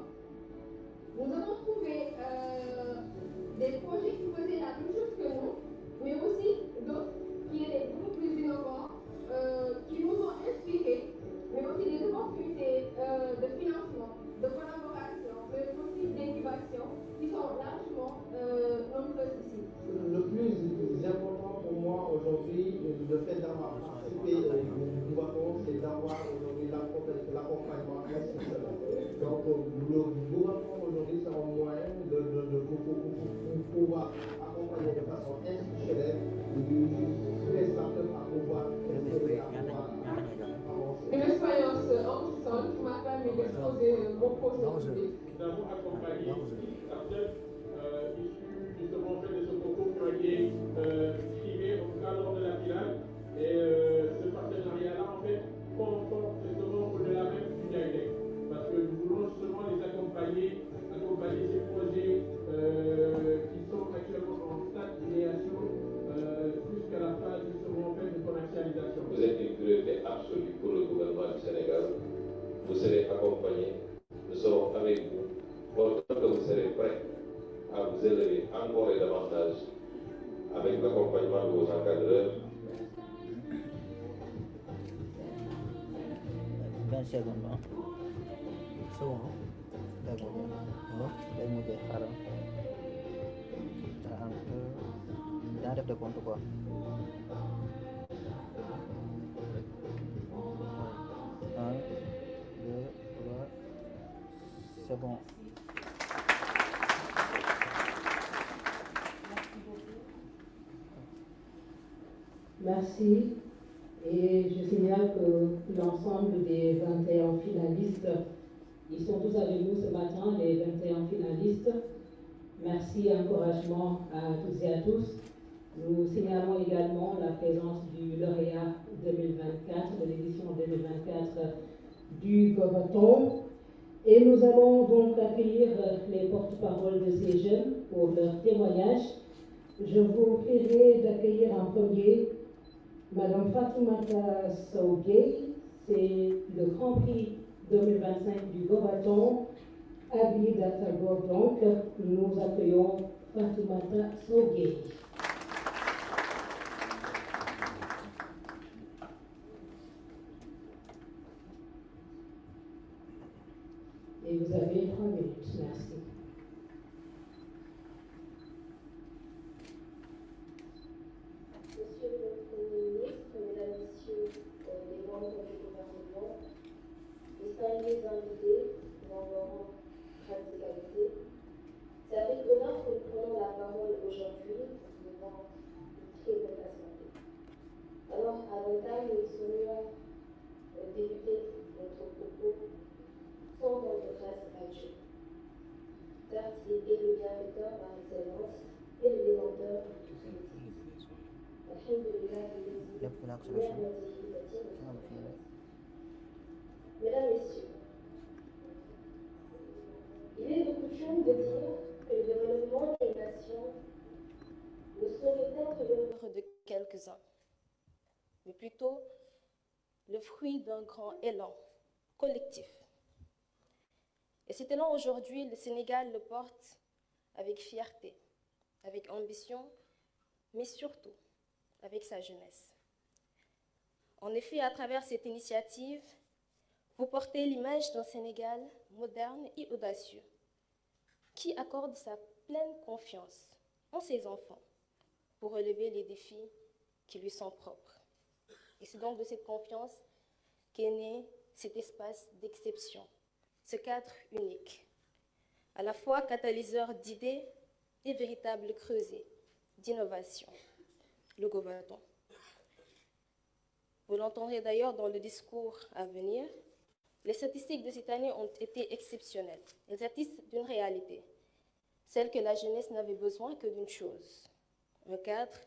Nous avons trouvé des projets qui faisaient la même chose que nous, mais aussi d'autres qui étaient beaucoup plus innovants, qui nous ont inspirés, mais aussi des opportunités de financement, de collaboration, mais aussi d'incubation, qui sont largement nombreuses ici. Le plus important pour moi aujourd'hui, le fait d'avoir participé au gouvernement, c'est d'avoir aujourd'hui l'accompagnement institutionnel. Donc le gouvernement aujourd'hui c'est un moyen de pouvoir accompagner de façon institutionnelle les startups à pouvoir une expérience enrichissante qui m'a permis d'exposer mon projet aujourd'hui. Nous avons accompagné six startups issues justement de ce concours qui ont été primés au cadre de la finale. Et ce partenariat-là, en fait, conforte justement au-delà même du GIATEX. Parce que nous voulons justement les accompagner ces projets qui sont actuellement en stade d'idéation jusqu'à la phase justement en fait de commercialisation. Vous êtes une priorité absolue pour le gouvernement. élever encore et davantage avec l'accompagnement de vos encadreurs. 20 secondes. C'est bon. D'accord. Day mujjee xaaral. Daa def de compte quoi. 1, 2, 3. C'est bon. Merci. Et je signale que l'ensemble des 21 finalistes, ils sont tous avec nous ce matin, les 21 finalistes. Merci et encouragement à toutes et à tous. Nous signalons également la présence du lauréat 2024, de l'édition 2024 du Gobaton. Et nous allons donc accueillir les porte-paroles de ces jeunes pour leur témoignage. Je vous prierai d'accueillir en premier Madame Fatoumata Sougey, c'est le Grand Prix 2025 du Gobaton, Abi Datagor. Donc, nous accueillons Fatoumata Sougey. Et vous avez 3 minutes. Merci. Monsieur le Premier ministre, Mesdames, Messieurs les membres du gouvernement, distingués invités, membres de qualité, c'est avec honneur que nous prenons la parole aujourd'hui devant une très belle assemblée. Alors, à l'entame, nous saurions débuter notre propos sans rendre grâce à Dieu. Certes, il est le bienfaiteur par excellence et le détenteur de tous les titres. Mesdames, Messieurs, il est de coutume de dire que le développement d'une nation ne saurait être l'œuvre de quelques-uns, mais plutôt le fruit d'un grand élan collectif. Et cet élan aujourd'hui, le Sénégal le porte avec fierté, avec ambition, mais surtout avec sa jeunesse. En effet, à travers cette initiative, vous portez l'image d'un Sénégal moderne et audacieux, qui accorde sa pleine confiance en ses enfants pour relever les défis qui lui sont propres. Et c'est donc de cette confiance qu'est né cet espace d'exception, ce cadre unique, à la fois catalyseur d'idées et véritable creuset d'innovation, le Gobaton. Vous l'entendrez d'ailleurs dans le discours à venir, les statistiques de cette année ont été exceptionnelles. Elles attestent d'une réalité, celle que la jeunesse n'avait besoin que d'une chose, un cadre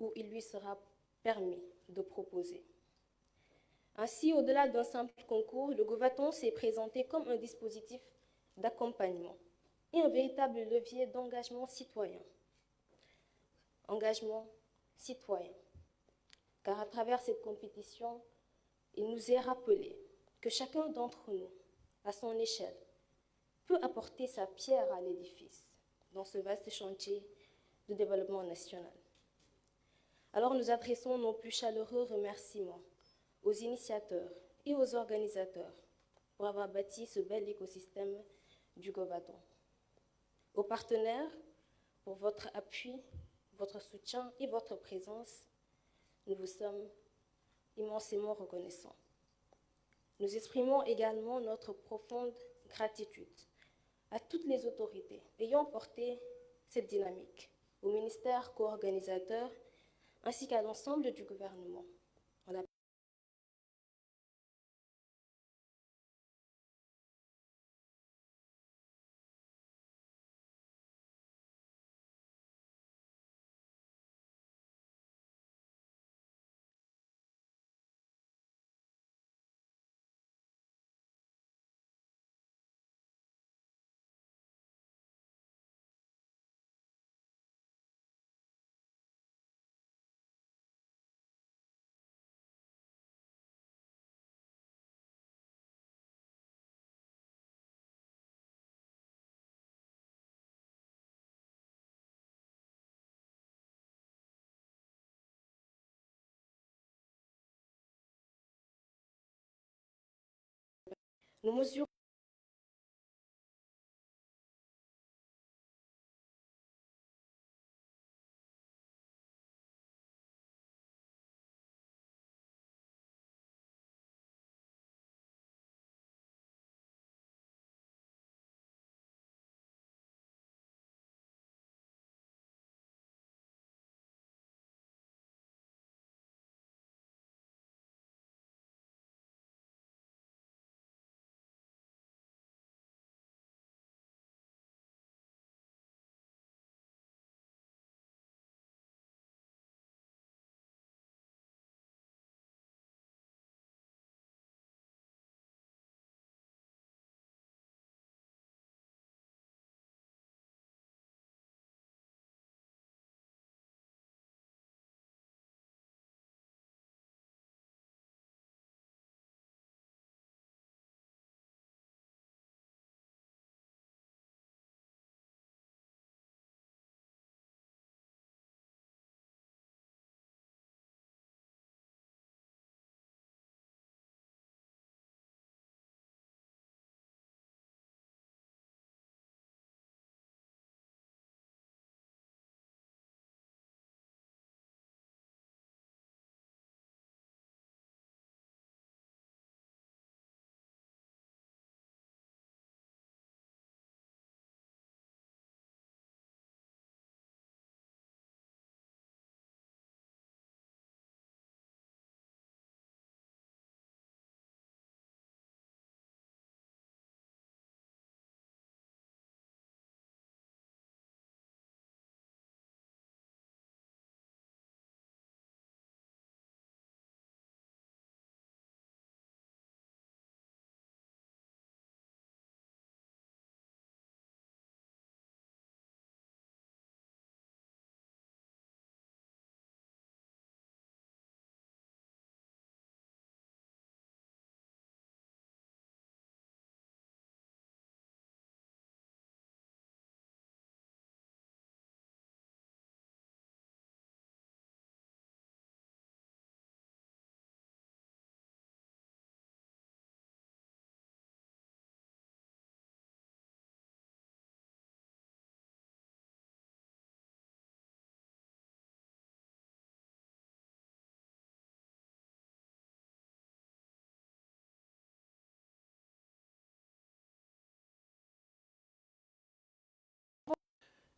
où il lui sera permis de proposer. Ainsi, au-delà d'un simple concours, le Gobaton s'est présenté comme un dispositif d'accompagnement et un véritable levier d'engagement citoyen. Engagement citoyen, car à travers cette compétition, il nous est rappelé que chacun d'entre nous, à son échelle, peut apporter sa pierre à l'édifice dans ce vaste chantier de développement national. Alors nous adressons nos plus chaleureux remerciements aux initiateurs et aux organisateurs pour avoir bâti ce bel écosystème du Gobaton. Aux partenaires pour votre appui, votre soutien et votre présence, nous vous sommes immensément reconnaissants. Nous exprimons également notre profonde gratitude à toutes les autorités ayant porté cette dynamique, au ministère co-organisateur ainsi qu'à l'ensemble du gouvernement. Nous mesurons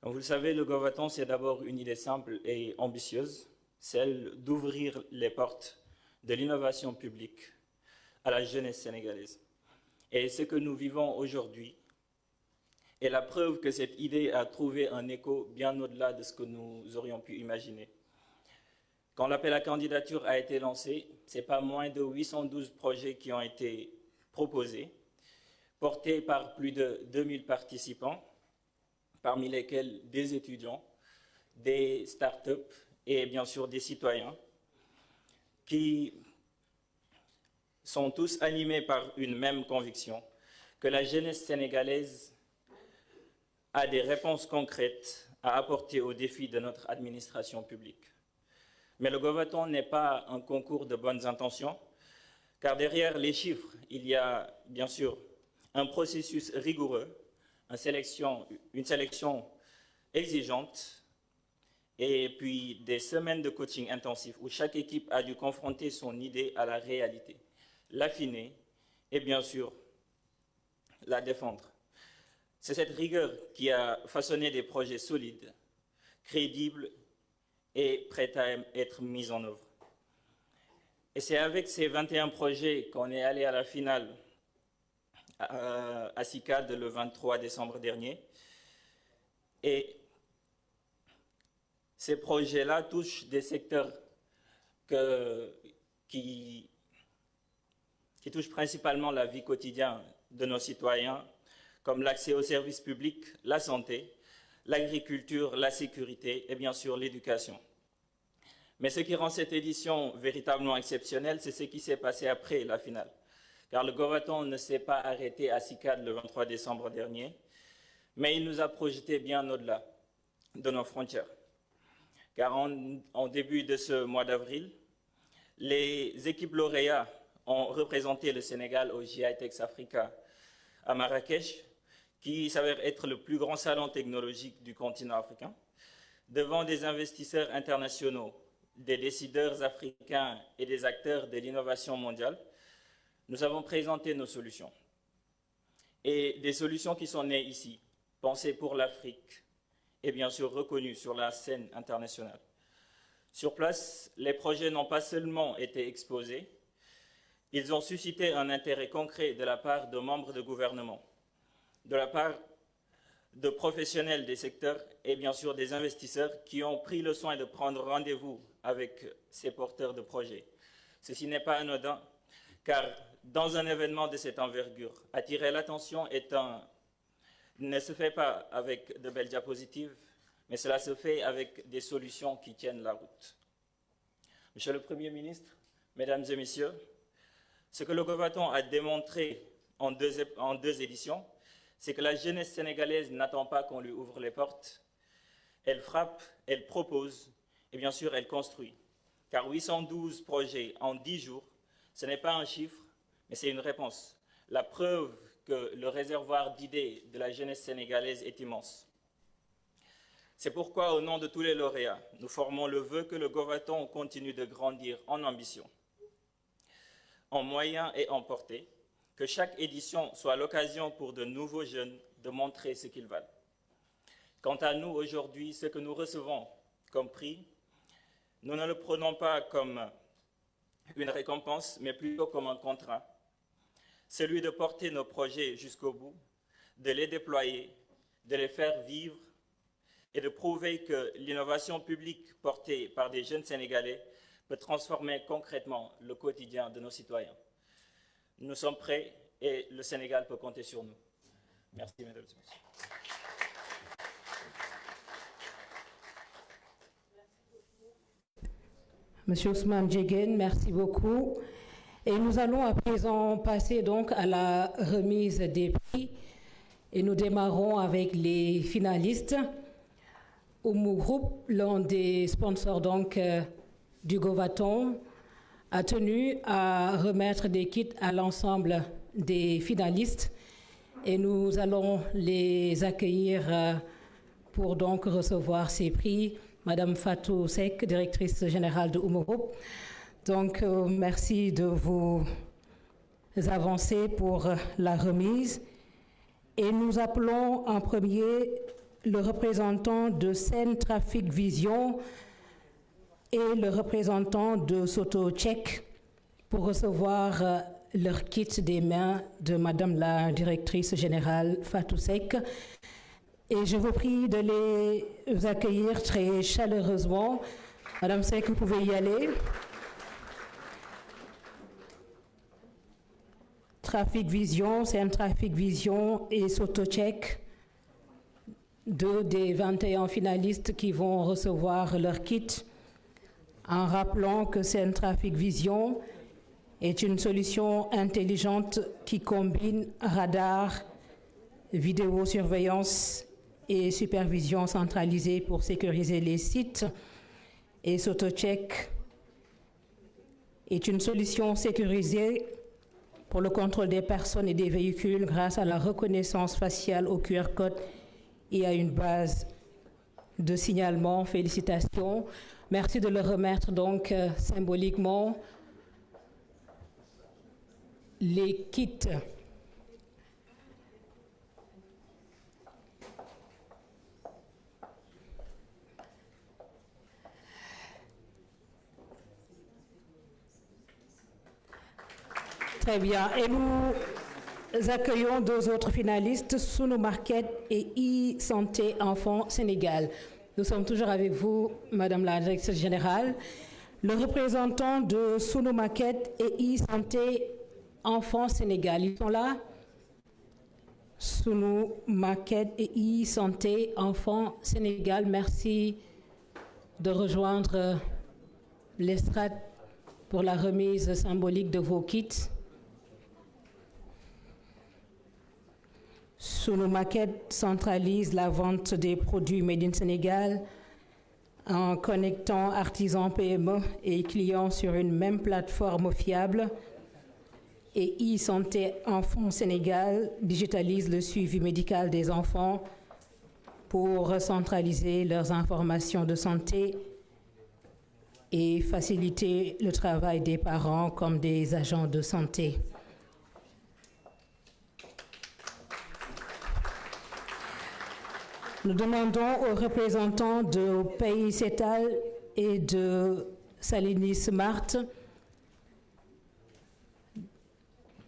Donc, vous le savez, le Govaton, c'est d'abord une idée simple et ambitieuse, celle d'ouvrir les portes de l'innovation publique à la jeunesse sénégalaise. Et ce que nous vivons aujourd'hui est la preuve que cette idée a trouvé un écho bien au-delà de ce que nous aurions pu imaginer. Quand l'appel à candidature a été lancé, ce n'est pas moins de 812 projets qui ont été proposés, portés par plus de 2000 participants, parmi lesquels des étudiants, des start-up et bien sûr des citoyens qui sont tous animés par une même conviction, que la jeunesse sénégalaise a des réponses concrètes à apporter aux défis de notre administration publique. Mais le Govaton n'est pas un concours de bonnes intentions, car derrière les chiffres, il y a bien sûr un processus rigoureux, une sélection exigeante, et puis des semaines de coaching intensif où chaque équipe a dû confronter son idée à la réalité, l'affiner et bien sûr la défendre. C'est cette rigueur qui a façonné des projets solides, crédibles et prêts à être mis en œuvre. Et c'est avec ces 21 projets qu'on est allé à la finale à CICAD le 23 décembre dernier. Et ces projets-là touchent des secteurs qui touchent principalement la vie quotidienne de nos citoyens, comme l'accès aux services publics, la santé, l'agriculture, la sécurité et bien sûr l'éducation. Mais ce qui rend cette édition véritablement exceptionnelle, c'est ce qui s'est passé après la finale. Car le Govaton ne s'est pas arrêté à CICAD le 23 décembre dernier, mais il nous a projeté bien au-delà de nos frontières. Car en début de ce mois d'avril, les équipes lauréats ont représenté le Sénégal au GITEX Africa à Marrakech, qui s'avère être le plus grand salon technologique du continent africain, devant des investisseurs internationaux, des décideurs africains et des acteurs de l'innovation mondiale. Nous avons présenté nos solutions. Et des solutions qui sont nées ici, pensées pour l'Afrique et bien sûr reconnues sur la scène internationale. Sur place, les projets n'ont pas seulement été exposés, ils ont suscité un intérêt concret de la part de membres de gouvernement, de la part de professionnels des secteurs et bien sûr des investisseurs qui ont pris le soin de prendre rendez-vous avec ces porteurs de projets. Ceci n'est pas anodin, car dans un événement de cette envergure, attirer l'attention ne se fait pas avec de belles diapositives, mais cela se fait avec des solutions qui tiennent la route. Monsieur le Premier ministre, Mesdames et Messieurs, ce que le Govaton a démontré en deux éditions, c'est que la jeunesse sénégalaise n'attend pas qu'on lui ouvre les portes. Elle frappe, elle propose et bien sûr elle construit. Car 812 projets en 10 jours, ce n'est pas un chiffre, mais c'est une réponse. La preuve que le réservoir d'idées de la jeunesse sénégalaise est immense. C'est pourquoi, au nom de tous les lauréats, nous formons le vœu que le Govaton continue de grandir en ambition, en moyens et en portée, que chaque édition soit l'occasion pour de nouveaux jeunes de montrer ce qu'ils valent. Quant à nous, aujourd'hui, ce que nous recevons comme prix, nous ne le prenons pas comme une récompense, mais plutôt comme un contrat, celui de porter nos projets jusqu'au bout, de les déployer, de les faire vivre et de prouver que l'innovation publique portée par des jeunes Sénégalais peut transformer concrètement le quotidien de nos citoyens. Nous sommes prêts et le Sénégal peut compter sur nous. Merci, mesdames et messieurs. Monsieur Ousmane Djegen, merci beaucoup. Et nous allons à présent passer donc à la remise des prix. Et nous démarrons avec les finalistes. Oumou Group, l'un des sponsors donc du Govaton, a tenu à remettre des kits à l'ensemble des finalistes. Et nous allons les accueillir pour donc recevoir ces prix. Madame Fatou Seck, directrice générale de Oumou Group. Donc, merci de vous avancer pour la remise. Et nous appelons en premier le représentant de Sen Trafic Vision et le représentant de Soto-Check pour recevoir leur kit des mains de Madame la directrice générale Fatou Seck. Et je vous prie de les accueillir très chaleureusement. Madame Seck, vous pouvez y aller. Trafic Vision, c'est un Trafic Vision et Soto-Check, 2 des 21 finalistes qui vont recevoir leur kit, en rappelant que c'est un Trafic Vision est une solution intelligente qui combine radar, vidéosurveillance et supervision centralisée pour sécuriser les sites. Et Soto-Check est une solution sécurisée pour le contrôle des personnes et des véhicules grâce à la reconnaissance faciale au QR code et à une base de signalement. Félicitations. Merci de le remettre donc symboliquement les kits. Très bien. Et nous accueillons 2 autres finalistes, Sunu Market et e-Santé Enfants Sénégal. Nous sommes toujours avec vous, Madame la directrice générale. Le représentant de Sunu Market et e-Santé Enfants Sénégal, ils sont là? Sunu Market et e-Santé Enfants Sénégal, merci de rejoindre l'estrade pour la remise symbolique de vos kits. Sunu Market centralise la vente des produits Made in Sénégal en connectant artisans, PME et clients sur une même plateforme fiable et e-santé enfants Sénégal digitalise le suivi médical des enfants pour centraliser leurs informations de santé et faciliter le travail des parents comme des agents de santé. Nous demandons aux représentants de Pays Cetal et de Salini Smart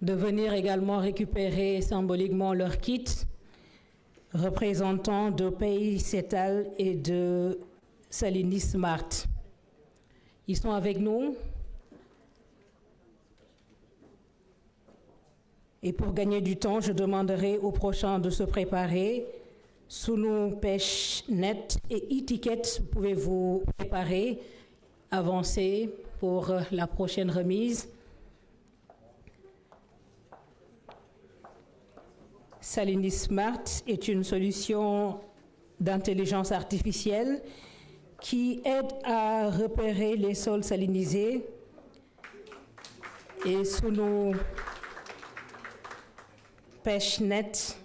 de venir également récupérer symboliquement leur kit. Représentants de Pays Cetal et de Salini Smart. Ils sont avec nous. Et pour gagner du temps, je demanderai aux prochains de se préparer. Sunu Pêche Net et e-ticket, pouvez-vous préparer, avancer pour la prochaine remise. Salini Smart est une solution d'intelligence artificielle qui aide à repérer les sols salinisés. Et Sunu Pêche Net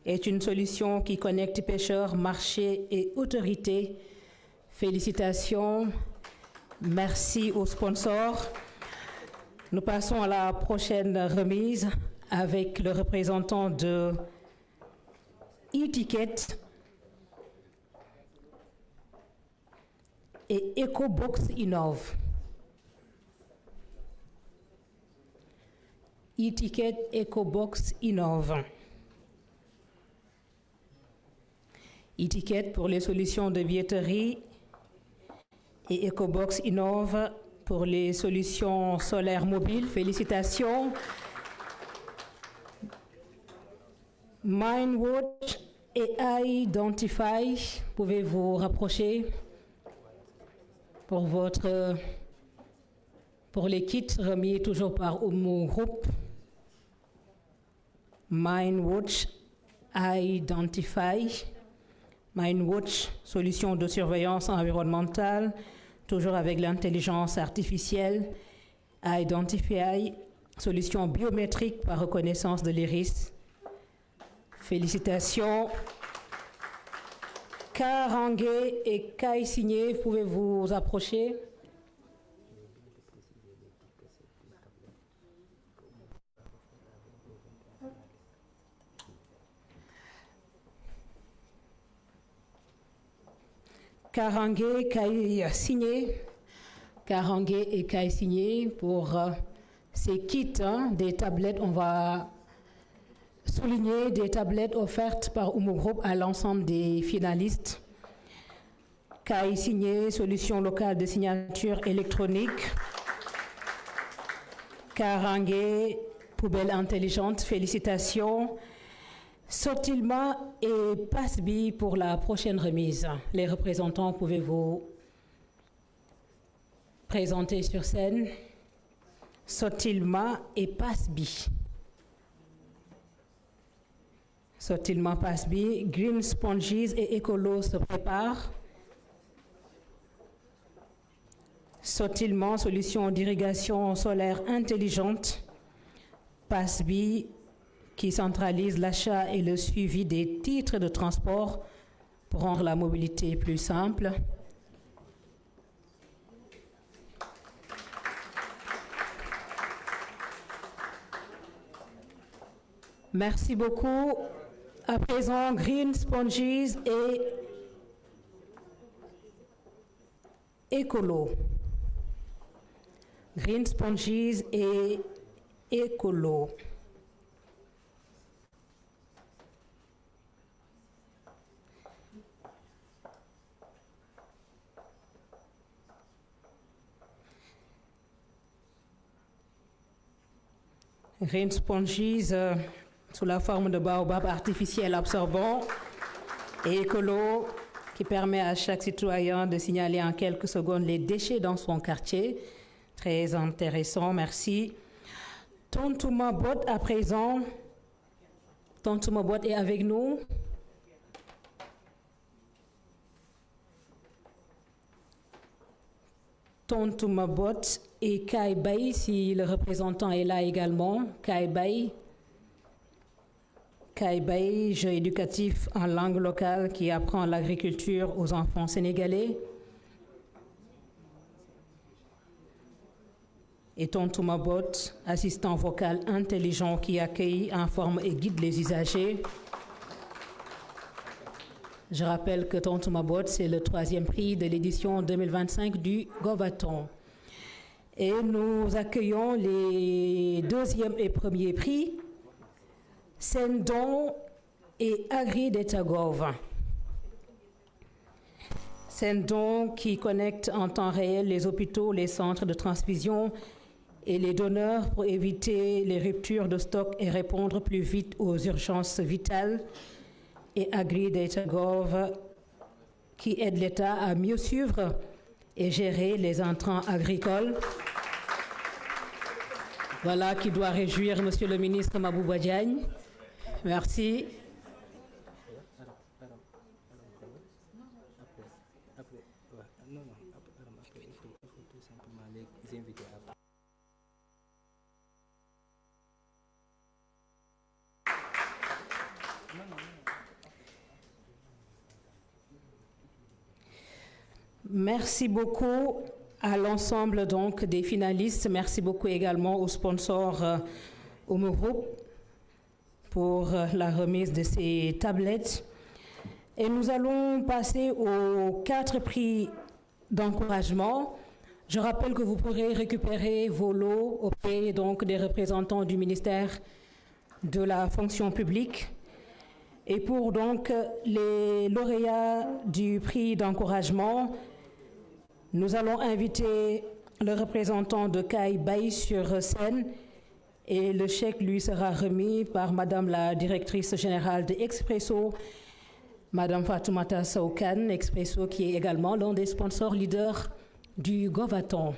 est une solution qui connecte pêcheurs, marchés et autorités. Félicitations. Merci aux sponsors. Nous passons à la prochaine remise avec le représentant de e-ticket et EcoBox Innove. E-ticket EcoBox Innove. E-ticket pour les solutions de billetterie et EcoBox Innove pour les solutions solaires mobiles. Félicitations. MindWatch et Identify, pouvez-vous rapprocher pour les kits remis toujours par Oumu Group. MindWatch, Identify. MindWatch, solution de surveillance environnementale, toujours avec l'intelligence artificielle. Identify, solution biométrique par reconnaissance de l'iris. Félicitations. Karangé et Kai Signé, pouvez-vous approcher? Karangé, Kai Signé. Karangé et Kai Signé pour ces kits, des tablettes. On va souligner des tablettes offertes par Oumu Group à l'ensemble des finalistes. Kai Signé, solution locale de signature électronique. Karangé, poubelle intelligente, félicitations. Sotilma et Pasbi pour la prochaine remise. Les représentants, pouvez-vous présenter sur scène? Sotilma et Pasbi. Sotilma Pasbi, Green Sponges et Écolo se préparent. Sotilma, solution d'irrigation solaire intelligente. Pasbi, qui centralise l'achat et le suivi des titres de transport pour rendre la mobilité plus simple. Merci beaucoup. À présent, Green Sponges et Écolo. Green Sponges et Écolo. Green Sponges sous la forme de baobab artificiel absorbant et écolo qui permet à chaque citoyen de signaler en quelques secondes les déchets dans son quartier. Très intéressant, merci. Tontouma Bot à présent. Tontouma Bot est avec nous. Tontouma Bot et Kai Bay, si le représentant est là également. Kai Bay, jeu éducatif en langue locale qui apprend l'agriculture aux enfants sénégalais. Et Tontou Mabot, assistant vocal intelligent qui accueille, informe et guide les usagers. Je rappelle que Tontou Mabot, c'est le 3e prix de l'édition 2025 du Govaton. Et nous accueillons les 2e et 1er prix, Sendon et Agri d'Etagov. Sendon qui connecte en temps réel les hôpitaux, les centres de transfusion et les donneurs pour éviter les ruptures de stock et répondre plus vite aux urgences vitales. Et Agri Data.gov qui aide l'État à mieux suivre et gérer les intrants agricoles. Voilà qui doit réjouir Monsieur le ministre Mabouba Diagne. Merci. Merci beaucoup à l'ensemble donc des finalistes. Merci beaucoup également aux sponsors Omo Group pour la remise de ces tablettes. Et nous allons passer aux 4 prix d'encouragement. Je rappelle que vous pourrez récupérer vos lots auprès donc des représentants du ministère de la fonction publique. Et pour donc les lauréats du prix d'encouragement, nous allons inviter le représentant de Kai Bay sur scène et le chèque lui sera remis par Madame la directrice générale de Expresso, Madame Fatoumata Saoukan, Expresso qui est également l'un des sponsors leaders du Govaton.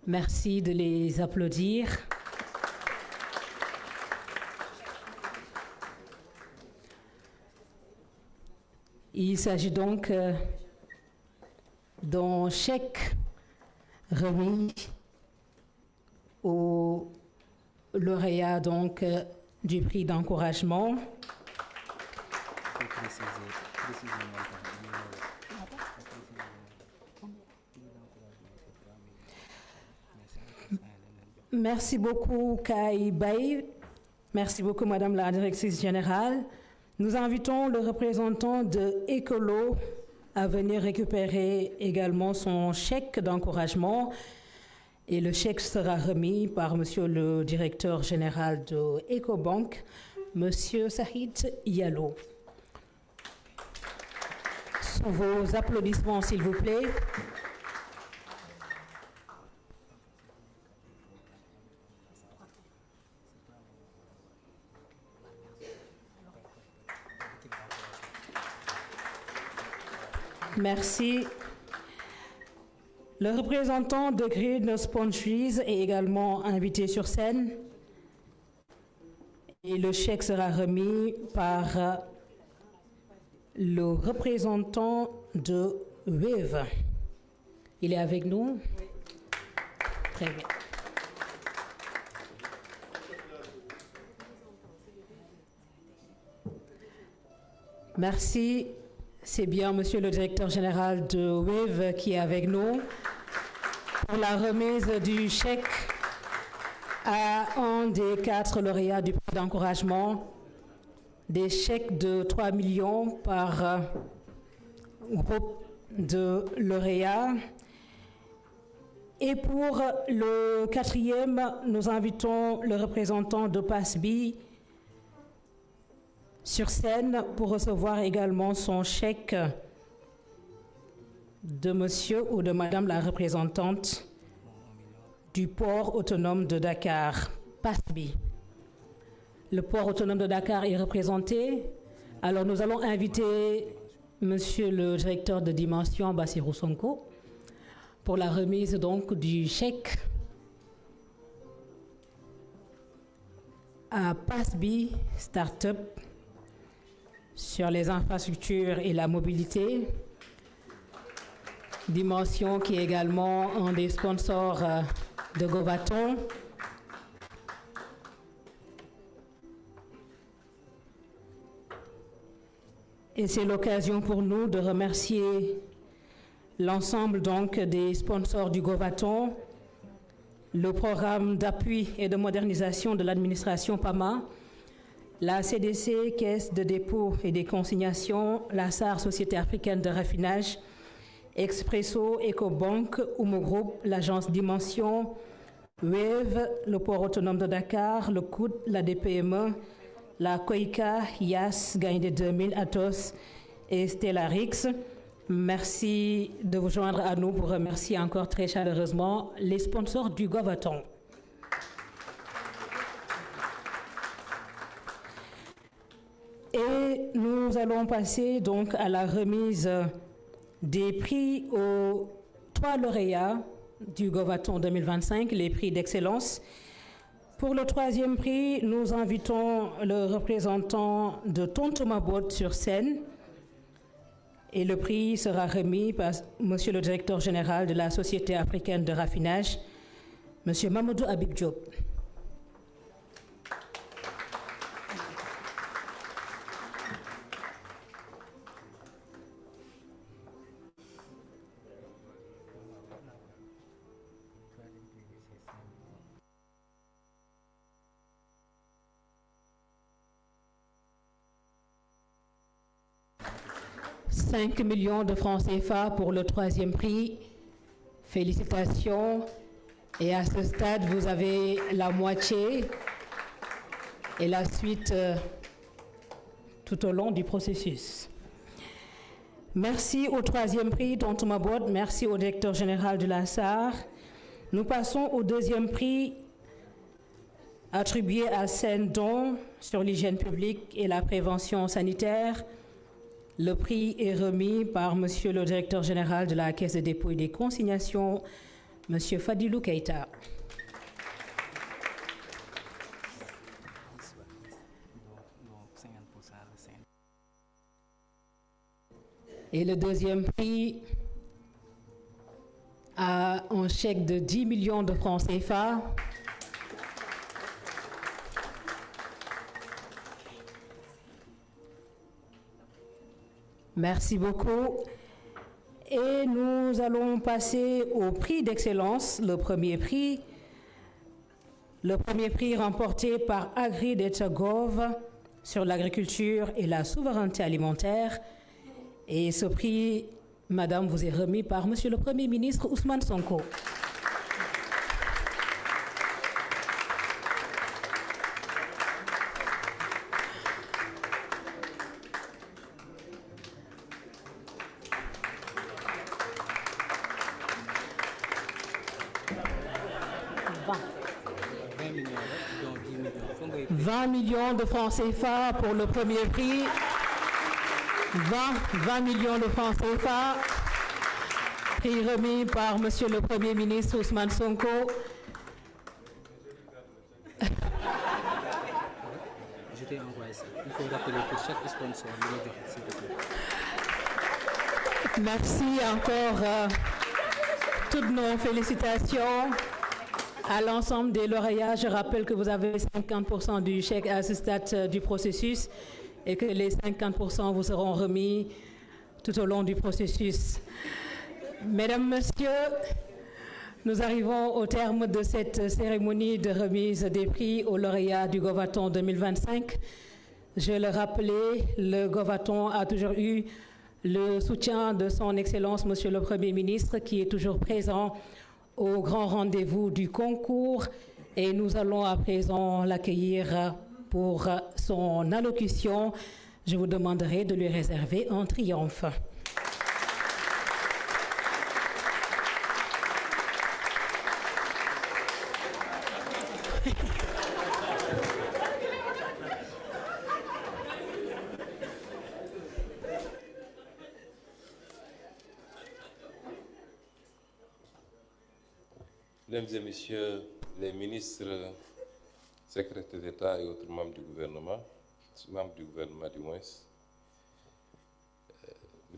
Merci de les applaudir. Il s'agit donc d'un chèque remis au lauréat donc du prix d'encouragement. Merci beaucoup Kai Bay. Merci beaucoup Madame la directrice générale. Nous invitons le représentant de Ecolo à venir récupérer également son chèque d'encouragement et le chèque sera remis par Monsieur le directeur général de Ecobank, Monsieur Sahid Yalo. Sous vos applaudissements, s'il vous plaît. Merci. Le représentant de Green Sponges est également invité sur scène et le chèque sera remis par le représentant de Wave. Il est avec nous? Très bien. Merci. C'est bien Monsieur le directeur général de Wave qui est avec nous pour la remise du chèque à un des 4 lauréats du prix d'encouragement, des chèques de 3 millions par groupe de lauréats. Et pour le 4e, nous invitons le représentant de PASBI sur scène pour recevoir également son chèque de monsieur ou de madame la représentante du port autonome de Dakar, PASBI. Le port autonome de Dakar est représenté. Alors nous allons inviter monsieur le directeur de Dimension, Bassirou Sonko, pour la remise donc du chèque à PASBI Startup sur les infrastructures et la mobilité. Dimension, qui est également un des sponsors de Govaton. Et c'est l'occasion pour nous de remercier l'ensemble donc des sponsors du Govaton, le programme d'appui et de modernisation de l'administration PAMA, la CDC, Caisse de dépôt et des consignations, la SAR, Société africaine de raffinage, Expresso, EcoBank, Umo Group, l'agence Dimension, Wave, le port autonome de Dakar, le COUD, la DPME, la COICA, YAS, Gaïndé 2000, Atos et Stellarix. Merci de vous joindre à nous pour remercier encore très chaleureusement les sponsors du Govaton. Et nous allons passer donc à la remise des prix aux 3 lauréats du Govaton 2025, les prix d'excellence. Pour le 3e prix, nous invitons le représentant de Tontomabot sur scène. Et le prix sera remis par Monsieur le directeur général de la Société africaine de raffinage, Monsieur Mamadou Habib Diop. « 5 millions de francs CFA pour le 3e prix. Félicitations. Et à ce stade, vous avez la moitié et la suite tout au long du processus. Merci au 3e prix, Tonton Mabod. Merci au directeur général de la SAR. Nous passons au 2e prix attribué à Saint-Don sur l'hygiène publique et la prévention sanitaire. Le prix est remis par Monsieur le directeur général de la Caisse de dépôt et des consignations, Monsieur Fadilou Keïta. Et le 2e prix a un chèque de 10 millions de francs CFA. Merci beaucoup. Et nous allons passer au prix d'excellence, le 1er prix. Le 1er prix remporté par Agri-Data-Gov sur l'agriculture et la souveraineté alimentaire. Et ce prix, Madame, vous est remis par Monsieur le Premier ministre Ousmane Sonko. « 20 millions de francs CFA pour le 1er prix. 20 millions de francs CFA. Prix remis par Monsieur le Premier ministre Ousmane Sonko. Je t'ai envoyé ça. Il faut rappeler pour chaque sponsor. Merci encore. Toutes nos félicitations à l'ensemble des lauréats. Je rappelle que vous avez 50% du chèque à ce stade du processus et que les 50% vous seront remis tout au long du processus. Mesdames, Messieurs, nous arrivons au terme de cette cérémonie de remise des prix aux lauréats du Govaton 2025. Je le rappelais, le Govaton a toujours eu le soutien de son Excellence, Monsieur le Premier ministre, qui est toujours présent au grand rendez-vous du concours. Et nous allons à présent l'accueillir pour son allocution. Je vous demanderai de lui réserver un triomphe. Mesdames et Messieurs les ministres, secrétaires d'État et autres membres du gouvernement du moins,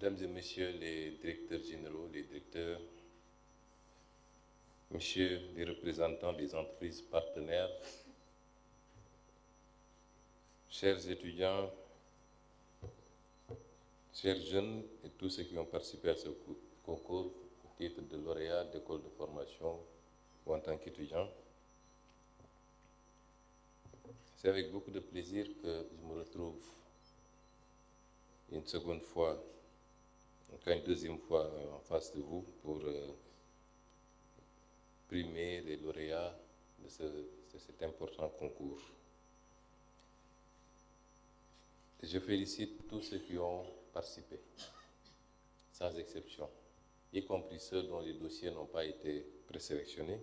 Mesdames et Messieurs les directeurs généraux, les directeurs, Messieurs les représentants des entreprises partenaires, chers étudiants, chers jeunes et tous ceux qui ont participé à ce concours au titre de lauréat d'école de formation ou en tant qu'étudiant, c'est avec beaucoup de plaisir que je me retrouve une seconde fois, enfin une deuxième fois en face de vous pour primer les lauréats de cet important concours. Je félicite tous ceux qui ont participé, sans exception, y compris ceux dont les dossiers n'ont pas été présélectionnés.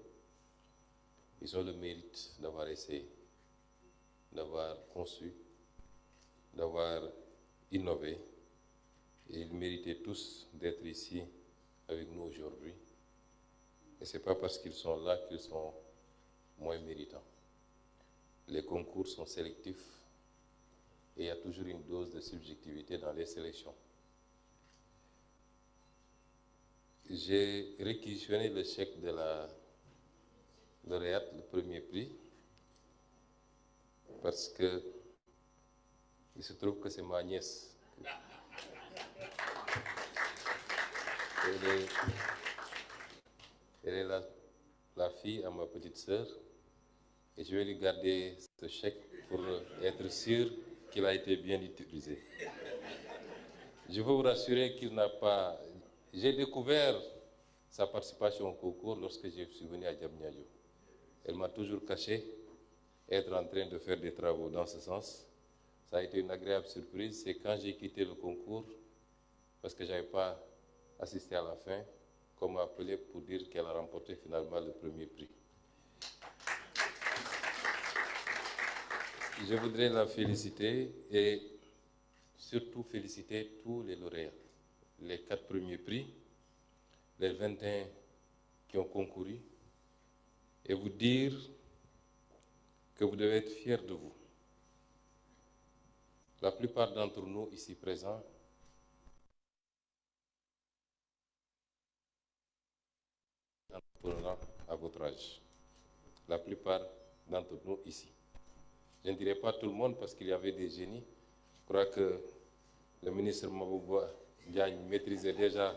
Ils ont le mérite d'avoir essayé, d'avoir conçu, d'avoir innové, et ils méritaient tous d'être ici avec nous aujourd'hui. Et ce n'est pas parce qu'ils sont là qu'ils sont moins méritants. Les concours sont sélectifs et il y a toujours une dose de subjectivité dans les sélections. J'ai réquisitionné le chèque de la lauréate, le premier prix, parce que il se trouve que c'est ma nièce. Elle est la fille à ma petite sœur et je vais lui garder ce chèque pour être sûr qu'il a été bien utilisé. Je veux vous rassurer qu'il n'a pas... J'ai découvert sa participation au concours lorsque je suis venu à Diamniadio. Elle m'a toujours caché être en train de faire des travaux dans ce sens. Ça a été une agréable surprise. C'est quand j'ai quitté le concours, parce que je n'avais pas assisté à la fin, qu'on m'a appelé pour dire qu'elle a remporté finalement le premier prix. Je voudrais la féliciter et surtout féliciter tous les lauréats, les 4 premiers prix, les 21 qui ont concouru, et vous dire que vous devez être fiers de vous. La plupart d'entre nous ici présents entreprenants à votre âge. La plupart d'entre nous ici. Je ne dirais pas tout le monde parce qu'il y avait des génies. Je crois que le ministre Mabouba Diagne maîtrisait déjà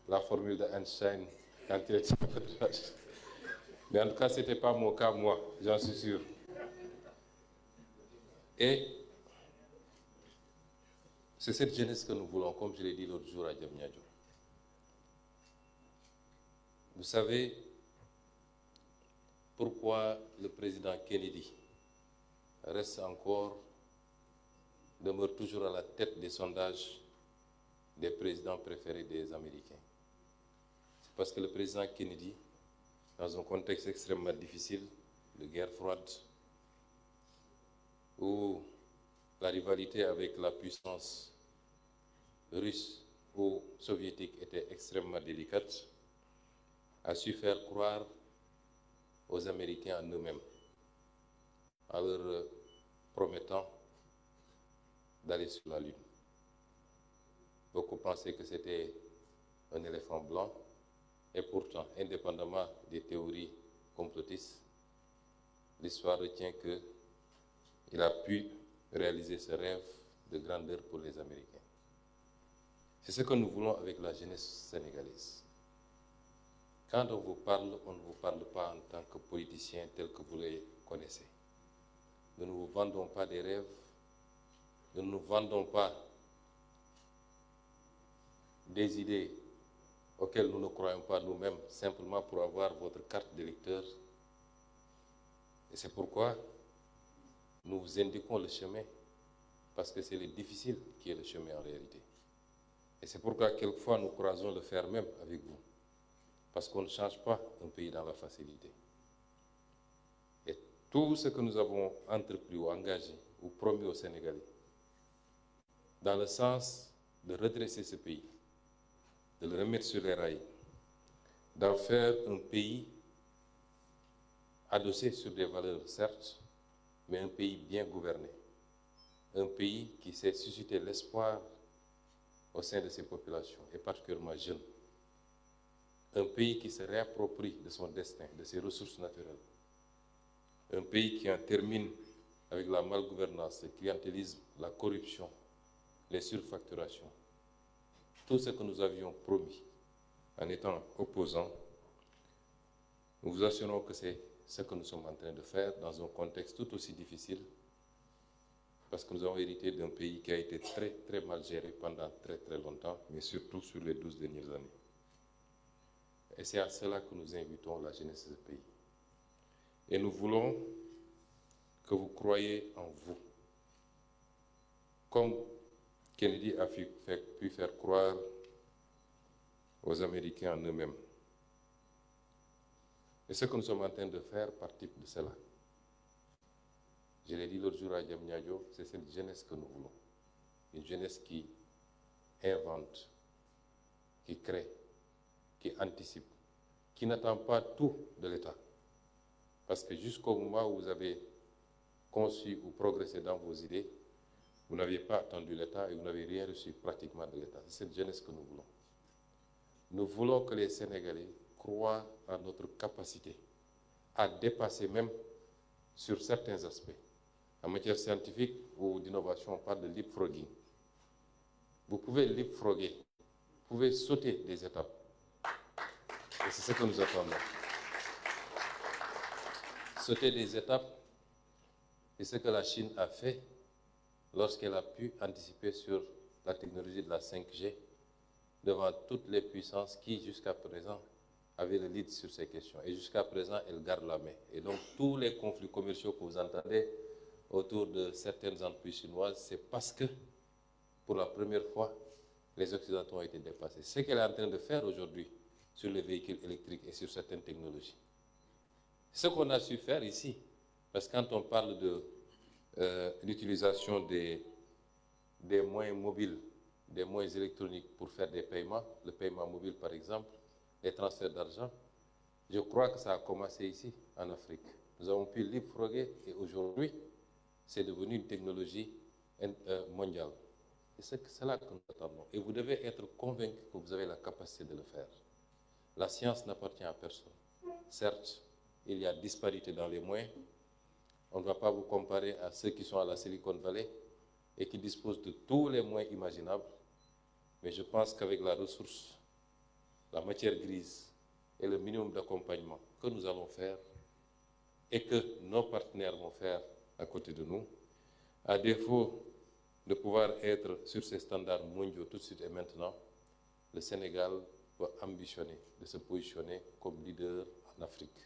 la formule d'Einstein quand il était à votre âge. Mais en tout cas, ce n'était pas mon cas, moi, j'en suis sûr. Et c'est cette jeunesse que nous voulons, comme je l'ai dit l'autre jour à Diamniadio. Vous savez pourquoi le président Kennedy demeure toujours à la tête des sondages des présidents préférés des Américains? C'est parce que le président Kennedy, dans un contexte extrêmement difficile de guerre froide, où la rivalité avec la puissance russe ou soviétique était extrêmement délicate, a su faire croire aux Américains en eux-mêmes, en leur promettant d'aller sur la Lune. Beaucoup pensaient que c'était un éléphant blanc, et pourtant, indépendamment des théories complotistes, l'histoire retient qu'il a pu réaliser ce rêve de grandeur pour les Américains. C'est ce que nous voulons avec la jeunesse sénégalaise. Quand on vous parle, on ne vous parle pas en tant que politicien tel que vous les connaissez. Nous ne vous vendons pas des rêves, nous ne nous vendons pas des idées auxquelles nous ne croyons pas nous-mêmes, simplement pour avoir votre carte d'électeur. Et c'est pourquoi nous vous indiquons le chemin, parce que c'est le difficile qui est le chemin en réalité. Et c'est pourquoi quelquefois nous croisons le fer même avec vous, parce qu'on ne change pas un pays dans la facilité. Et tout ce que nous avons entrepris ou engagé ou promis aux Sénégalais, dans le sens de redresser ce pays, de le remettre sur les rails, d'en faire un pays adossé sur des valeurs, certes, mais un pays bien gouverné, un pays qui sait susciter l'espoir au sein de ses populations, et particulièrement jeunes. Un pays qui se réapproprie de son destin, de ses ressources naturelles. Un pays qui en termine avec la malgouvernance, le clientélisme, la corruption, les surfacturations. Tout ce que nous avions promis en étant opposants, nous vous assurons que c'est ce que nous sommes en train de faire dans un contexte tout aussi difficile, parce que nous avons hérité d'un pays qui a été très, très mal géré pendant très, très longtemps, mais surtout sur les 12 dernières années. Et c'est à cela que nous invitons la jeunesse de ce pays. Et nous voulons que vous croyiez en vous. Comme Kennedy a pu faire croire aux Américains en eux-mêmes. Et ce que nous sommes en train de faire participe de cela. Je l'ai dit l'autre jour à Diamniadio, c'est cette jeunesse que nous voulons. Une jeunesse qui invente, qui crée, qui anticipe, qui n'attend pas tout de l'État. Parce que jusqu'au moment où vous avez conçu ou progressé dans vos idées, vous n'aviez pas attendu l'État et vous n'avez rien reçu pratiquement de l'État. C'est cette jeunesse que nous voulons. Nous voulons que les Sénégalais croient en notre capacité à dépasser même sur certains aspects. En matière scientifique ou d'innovation, on parle de leapfrogging. Vous pouvez leapfrogger, vous pouvez sauter des étapes. Et c'est ce que nous attendons. Sauter des étapes, c'est ce que la Chine a fait lorsqu'elle a pu anticiper sur la technologie de la 5G devant toutes les puissances qui, jusqu'à présent, avaient le lead sur ces questions. Et jusqu'à présent, elle garde la main. Et donc, tous les conflits commerciaux que vous entendez autour de certaines entreprises chinoises, c'est parce que, pour la première fois, les Occidentaux ont été dépassés. C'est ce qu'elle est en train de faire aujourd'hui sur les véhicules électriques et sur certaines technologies. Ce qu'on a su faire ici, parce que quand on parle de l'utilisation des moyens mobiles, des moyens électroniques pour faire des paiements, le paiement mobile par exemple, les transferts d'argent, je crois que ça a commencé ici, en Afrique. Nous avons pu leapfrogger et aujourd'hui, c'est devenu une technologie mondiale. Et c'est cela que nous attendons. Et vous devez être convaincus que vous avez la capacité de le faire. La science n'appartient à personne. Certes, il y a disparité dans les moyens. On ne va pas vous comparer à ceux qui sont à la Silicon Valley et qui disposent de tous les moyens imaginables. Mais je pense qu'avec la ressource, la matière grise et le minimum d'accompagnement que nous allons faire et que nos partenaires vont faire à côté de nous, à défaut de pouvoir être sur ces standards mondiaux tout de suite et maintenant, le Sénégal va ambitionner de se positionner comme leader en Afrique.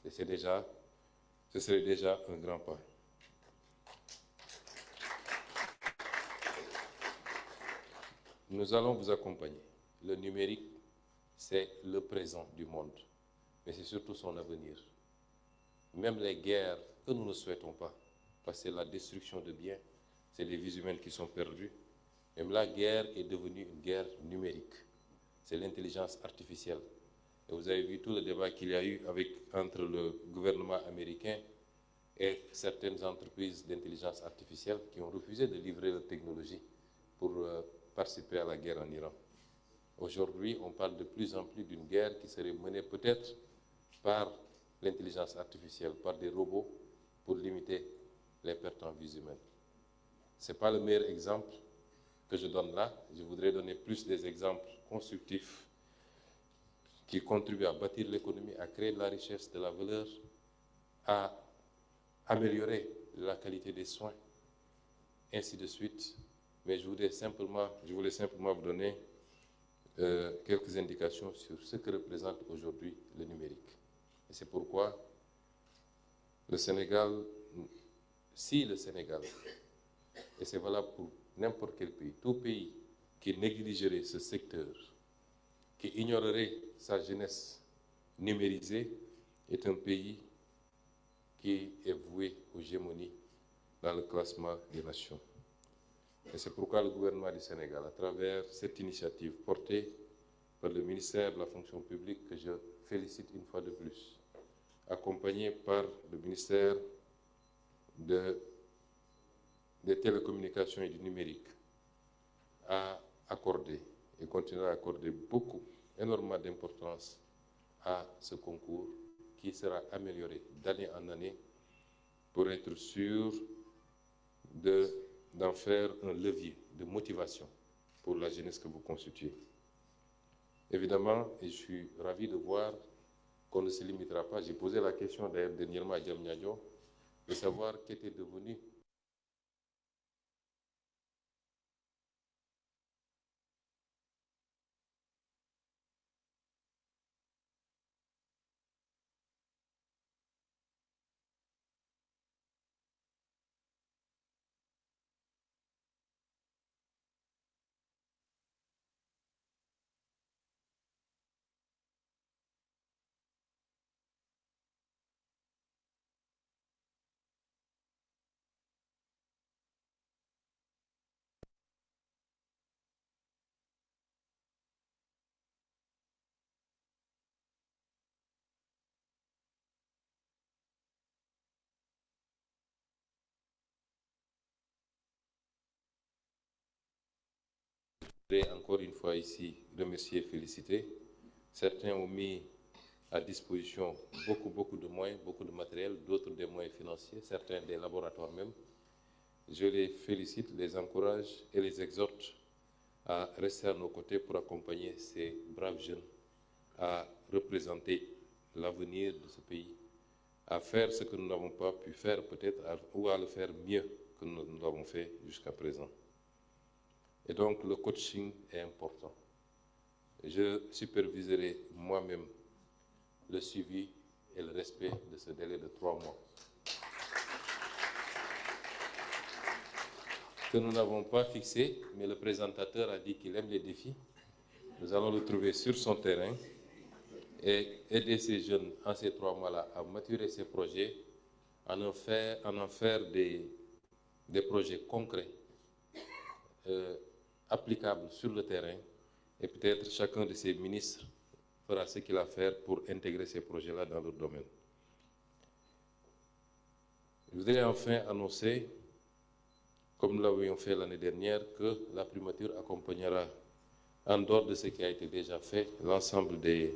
Et ce serait déjà un grand pas. Nous allons vous accompagner. Le numérique, c'est le présent du monde, mais c'est surtout son avenir. Même les guerres que nous ne souhaitons pas, parce que c'est la destruction de biens, c'est les vies humaines qui sont perdues. Même la guerre est devenue une guerre numérique. C'est l'intelligence artificielle. Et vous avez vu tout le débat qu'il y a eu entre le gouvernement américain et certaines entreprises d'intelligence artificielle qui ont refusé de livrer leur technologie pour participer à la guerre en Iran. Aujourd'hui, on parle de plus en plus d'une guerre qui serait menée peut-être par l'intelligence artificielle, par des robots, pour limiter les pertes en vies humaines. Ce n'est pas le meilleur exemple que je donne là. Je voudrais donner plus des exemples constructifs qui contribuent à bâtir l'économie, à créer de la richesse, de la valeur, à améliorer la qualité des soins, ainsi de suite. Mais je voulais simplement vous donner quelques indications sur ce que représente aujourd'hui le numérique. Et c'est pourquoi le Sénégal, si le Sénégal, et c'est valable pour n'importe quel pays, tout pays qui négligerait ce secteur, qui ignorerait sa jeunesse numérisée, est un pays qui est voué aux gémonies dans le classement des nations. Et c'est pourquoi le gouvernement du Sénégal, à travers cette initiative portée par le ministère de la fonction publique, que je félicite une fois de plus, accompagné par le ministère des télécommunications et du numérique, a accordé et continuera à accorder énormément d'importance à ce concours qui sera amélioré d'année en année pour être sûr d'en faire un levier de motivation pour la jeunesse que vous constituez. Évidemment, et je suis ravi de voir qu'on ne se limitera pas. J'ai posé la question d'ailleurs dernièrement à Diamniadio de savoir qu'était devenu encore une fois ici remercier et féliciter. Certains ont mis à disposition beaucoup de moyens, beaucoup de matériel, d'autres des moyens financiers, certains des laboratoires même. Je les félicite, les encourage et les exhorte à rester à nos côtés pour accompagner ces braves jeunes à représenter l'avenir de ce pays, à faire ce que nous n'avons pas pu faire peut-être, ou à le faire mieux que nous l'avons fait jusqu'à présent. Et donc, le coaching est important. Je superviserai moi-même le suivi et le respect de ce délai de 3 mois. Que nous n'avons pas fixé, mais le présentateur a dit qu'il aime les défis. Nous allons le trouver sur son terrain et aider ces jeunes en ces 3 mois-là à maturer ces projets, à en faire des projets concrets, applicables sur le terrain, et peut-être chacun de ces ministres fera ce qu'il a à faire pour intégrer ces projets-là dans leur domaine. Je voudrais enfin annoncer, comme nous l'avions fait l'année dernière, que la primature accompagnera, en dehors de ce qui a été déjà fait, l'ensemble des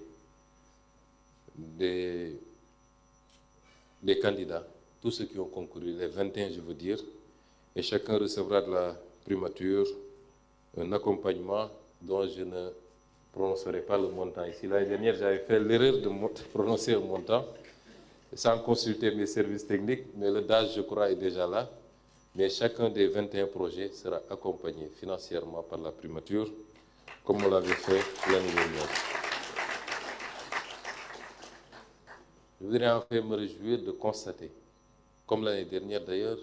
candidats, tous ceux qui ont concouru, les 21 je veux dire, et chacun recevra de la primature un accompagnement dont je ne prononcerai pas le montant ici. L'année dernière, j'avais fait l'erreur de prononcer un montant sans consulter mes services techniques, mais le DAGE, je crois, est déjà là. Mais chacun des 21 projets sera accompagné financièrement par la primature, comme on l'avait fait l'année dernière. Je voudrais enfin me réjouir de constater, comme l'année dernière d'ailleurs,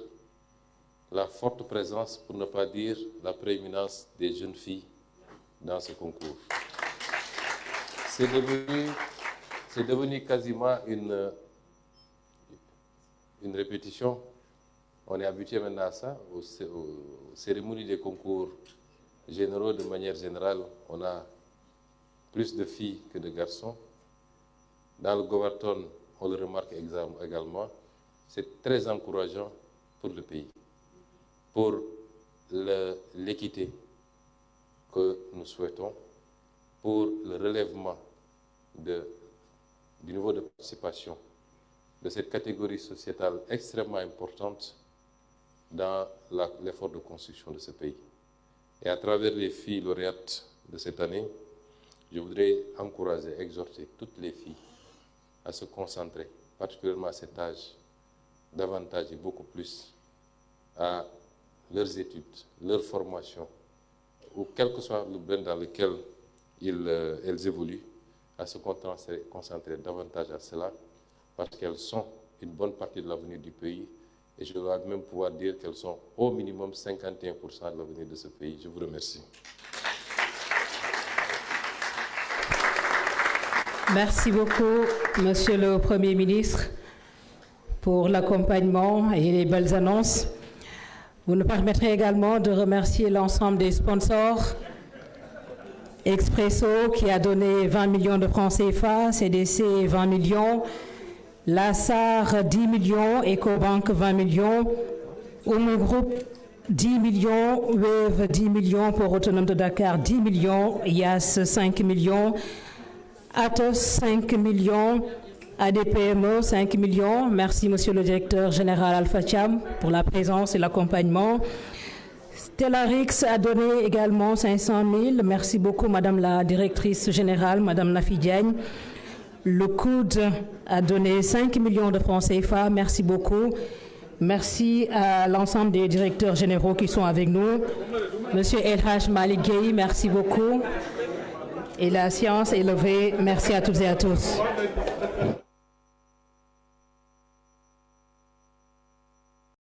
la forte présence, pour ne pas dire la prééminence des jeunes filles dans ce concours. C'est devenu quasiment une répétition. On est habitué maintenant à ça, aux cérémonies des concours généraux de manière générale. On a plus de filles que de garçons. Dans le Goverton, on le remarque également. C'est très encourageant pour le pays, pour l'équité que nous souhaitons, pour le relèvement du niveau de participation de cette catégorie sociétale extrêmement importante dans l'effort de construction de ce pays. Et à travers les filles lauréates de cette année, je voudrais encourager, exhorter toutes les filles à se concentrer, particulièrement à cet âge, davantage et beaucoup plus à leurs études, leur formation, ou quel que soit le domaine dans lequel elles évoluent, à se concentrer davantage à cela, parce qu'elles sont une bonne partie de l'avenir du pays, et je dois même pouvoir dire qu'elles sont au minimum 51% de l'avenir de ce pays. Je vous remercie. Merci beaucoup, Monsieur le Premier ministre, pour l'accompagnement et les belles annonces. Vous nous permettrez également de remercier l'ensemble des sponsors. Expresso qui a donné 20 millions de francs CFA, CDC 20 millions, LASAR 10 millions, EcoBank 20 millions, Omo Group 10 millions, Wave 10 millions pour Autonome de Dakar 10 millions, YAS 5 millions, Atos 5 millions, ADPME 5 millions. Merci Monsieur le Directeur Général Alpha Thiam pour la présence et l'accompagnement. Stellarix a donné également 500 000. Merci beaucoup Madame la Directrice Générale, Madame Nafi Diagne. Le COUD a donné 5 millions de francs CFA. Merci beaucoup. Merci à l'ensemble des directeurs généraux qui sont avec nous. Monsieur Elhaj Malik Gueye, merci beaucoup. Et la séance est levée. Merci à toutes et à tous.